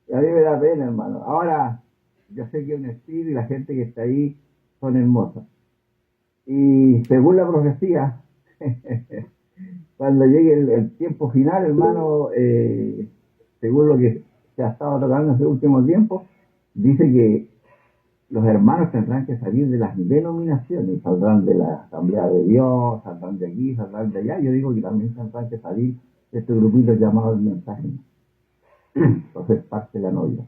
Y a mí me da pena, hermano. Ahora, yo sé que un estilo y la gente que está ahí son hermosas. Y según la profecía, cuando llegue el tiempo final, hermano, según lo que se ha estado tocando en este último tiempo, dice que los hermanos tendrán que salir de las denominaciones, saldrán de la Asamblea de Dios, saldrán de aquí, saldrán de allá. Yo digo que también tendrán que salir de este grupito llamado el mensaje, por ser parte de la novia.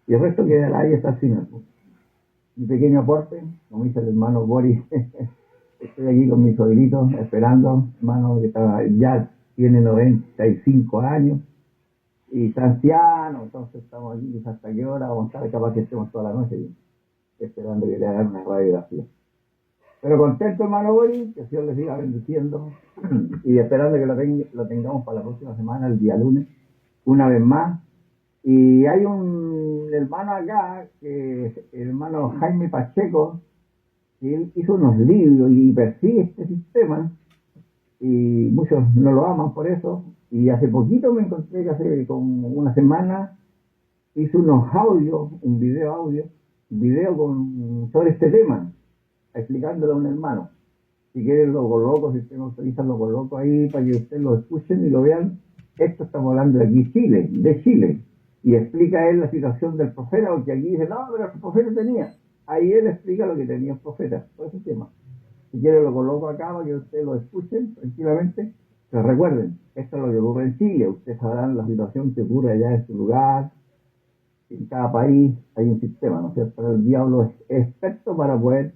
Y el resto quedará ahí hasta el final. Mi pequeño aporte, como dice el hermano Boris, estoy aquí con mis sobrinitos esperando, hermano que ya tiene 95 años y está anciano, entonces estamos aquí hasta qué hora vamos a estar, capaz que estemos toda la noche esperando que le hagan una radiografía. Pero contento, hermano Boris, que el Señor les siga bendiciendo y esperando que lo tengamos para la próxima semana, el día lunes, una vez más. Y hay un hermano acá, que el hermano Jaime Pacheco, que él hizo unos libros y persigue este sistema, y muchos no lo aman por eso. Y hace poquito me encontré que hace como una semana hizo unos audios, un video sobre este tema, explicándolo a un hermano. Si quieren lo coloco, si usted no autoriza, lo coloco ahí para que ustedes lo escuchen y lo vean. Esto estamos hablando de aquí, de Chile. Y explica él la situación del profeta, porque aquí dice, no, pero el profeta tenía. Ahí él explica lo que tenía el profeta, todo ese tema. Si quieren lo coloco acá para que ustedes lo escuchen tranquilamente. Pero recuerden, esto es lo que ocurre en Chile. Ustedes sabrán la situación que ocurre allá en su lugar. En cada país hay un sistema, ¿no es cierto? Pero el diablo es experto para poder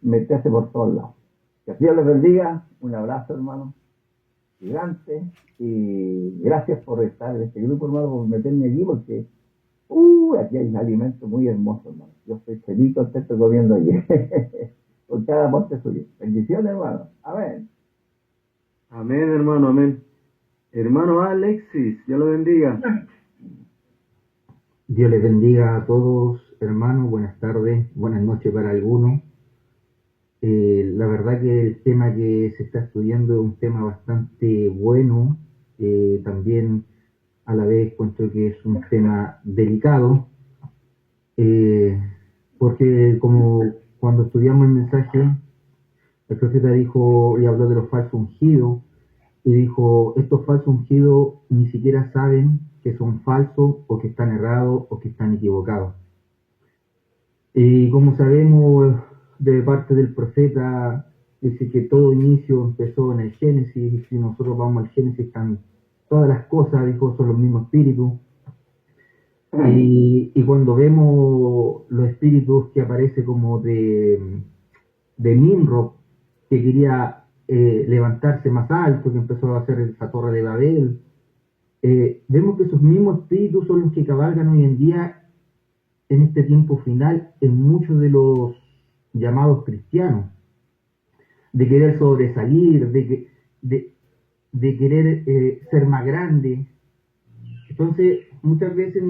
meterse por todos lados. Que el Dios les bendiga. Un abrazo, hermano, gigante. Y gracias por estar en este grupo, hermano, por meterme aquí, porque aquí hay un alimento muy hermoso, hermano. Yo estoy feliz, contento comiendo aquí. Por cada aporte suyo. Bendiciones, hermano. Amén. Amén, hermano, amén. Hermano Alexis, Dios lo bendiga. Dios les bendiga a todos, hermanos. Buenas tardes, buenas noches para algunos. La verdad que el tema que se está estudiando es un tema bastante bueno. También a la vez encuentro que es un tema delicado. Porque como cuando estudiamos el mensaje, el profeta dijo y habló de los falsos ungidos, y dijo, estos falsos ungidos ni siquiera saben que son falsos o que están errados o que están equivocados. Y como sabemos de parte del profeta, dice que todo inicio empezó en el Génesis, y si nosotros vamos al Génesis están todas las cosas, dijo, son los mismos espíritus. Y cuando vemos los espíritus que aparece como de Nimrod, que quería levantarse más alto, que empezó a hacer esa torre de Babel, vemos que esos mismos espíritus son los que cabalgan hoy en día en este tiempo final en muchos de los llamados cristianos, de querer sobresalir, de querer ser más grande. Entonces muchas veces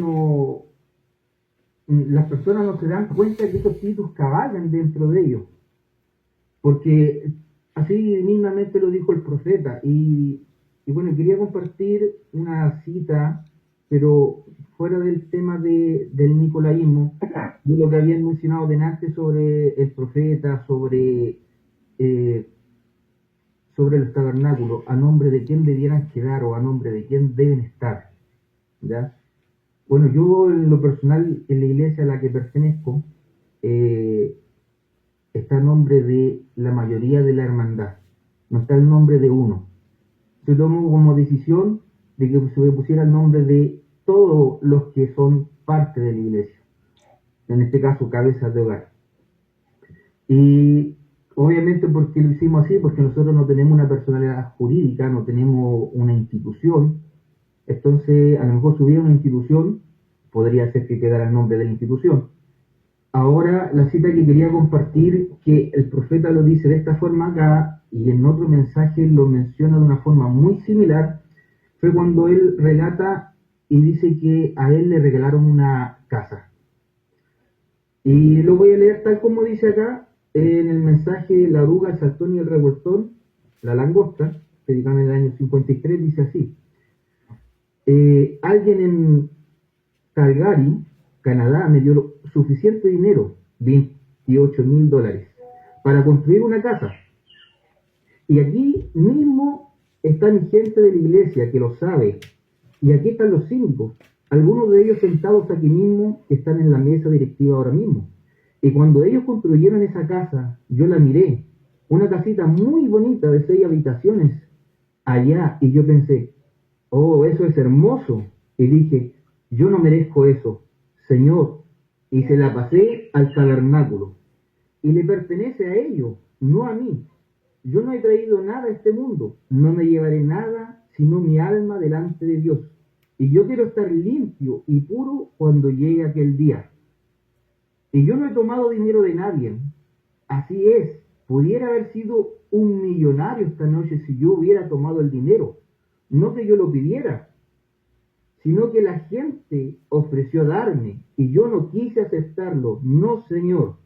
las personas no se dan cuenta que estos espíritus cabalgan dentro de ellos, porque así mismamente lo dijo el profeta. Y bueno, quería compartir una cita, pero fuera del tema del nicolaísmo, de lo que habían mencionado delante sobre el profeta, sobre los tabernáculos, a nombre de quién debieran quedar o a nombre de quién deben estar, ¿ya? Bueno, yo en lo personal, en la iglesia a la que pertenezco, está el nombre de la mayoría de la hermandad, no está el nombre de uno. Se tomó como decisión de que se pusiera el nombre de todos los que son parte de la iglesia, en este caso cabezas de hogar. Y obviamente, ¿por qué lo hicimos así? Porque nosotros no tenemos una personalidad jurídica, no tenemos una institución. Entonces, a lo mejor si hubiera una institución, podría ser que quedara el nombre de la institución. Ahora, la cita que quería compartir, que el profeta lo dice de esta forma acá, y en otro mensaje lo menciona de una forma muy similar, fue cuando él relata y dice que a él le regalaron una casa. Y lo voy a leer tal como dice acá, en el mensaje: la oruga, el saltón y el revoltón, la langosta, se dedicaron en el año 53, dice así. Alguien en Calgary, Canadá, me dio suficiente dinero, $28,000, para construir una casa. Y aquí mismo está mi gente de la iglesia que lo sabe. Y aquí están los síndicos, algunos de ellos sentados aquí mismo, que están en la mesa directiva ahora mismo. Y cuando ellos construyeron esa casa, yo la miré, una casita muy bonita de 6 habitaciones allá, y yo pensé, oh, eso es hermoso. Y dije, yo no merezco eso, Señor. Y se la pasé al tabernáculo. Y le pertenece a ellos, no a mí. Yo no he traído nada a este mundo, no me llevaré nada sino mi alma delante de Dios. Y yo quiero estar limpio y puro cuando llegue aquel día. Y yo no he tomado dinero de nadie. Así es, pudiera haber sido un millonario esta noche si yo hubiera tomado el dinero. No que yo lo pidiera, sino que la gente ofreció darme y yo no quise aceptarlo. No, Señor.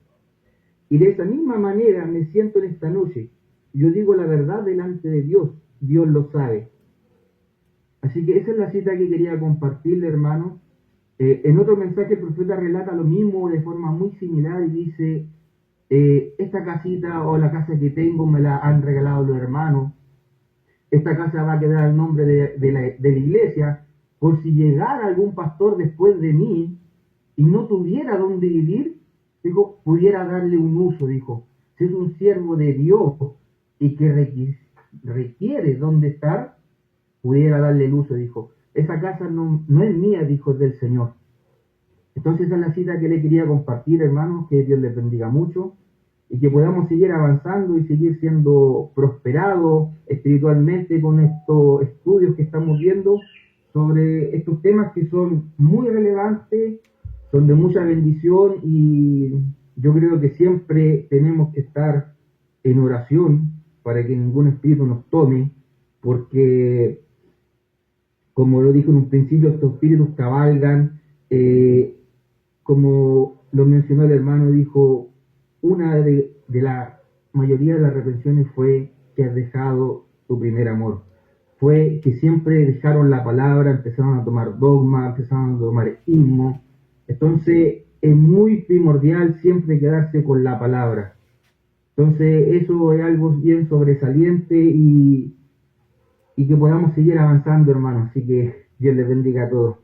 Y de esa misma manera me siento en esta noche. Yo digo la verdad delante de Dios. Dios lo sabe. Así que esa es la cita que quería compartirle, hermano. En otro mensaje el profeta relata lo mismo de forma muy similar y dice, esta casita o la casa que tengo me la han regalado los hermanos. Esta casa va a quedar al nombre de la iglesia, por si llegara algún pastor después de mí y no tuviera dónde vivir, dijo, pudiera darle un uso, dijo. Si es un siervo de Dios y que requiere dónde estar, pudiera darle el uso, dijo. Esa casa no es mía, dijo, es del Señor. Entonces esa es la cita que le quería compartir, hermanos, que Dios les bendiga mucho y que podamos seguir avanzando y seguir siendo prosperados espiritualmente con estos estudios que estamos viendo sobre estos temas que son muy relevantes, son de mucha bendición y yo creo que siempre tenemos que estar en oración para que ningún espíritu nos tome, porque como lo dijo en un principio, estos espíritus cabalgan, como lo mencionó el hermano, dijo, una de la mayoría de las reprensiones fue que has dejado tu primer amor. Fue que siempre dejaron la palabra, empezaron a tomar dogma, empezaron a tomar ismo. Entonces es muy primordial siempre quedarse con la palabra. Entonces eso es algo bien sobresaliente y que podamos seguir avanzando, hermano. Así que Dios les bendiga a todos.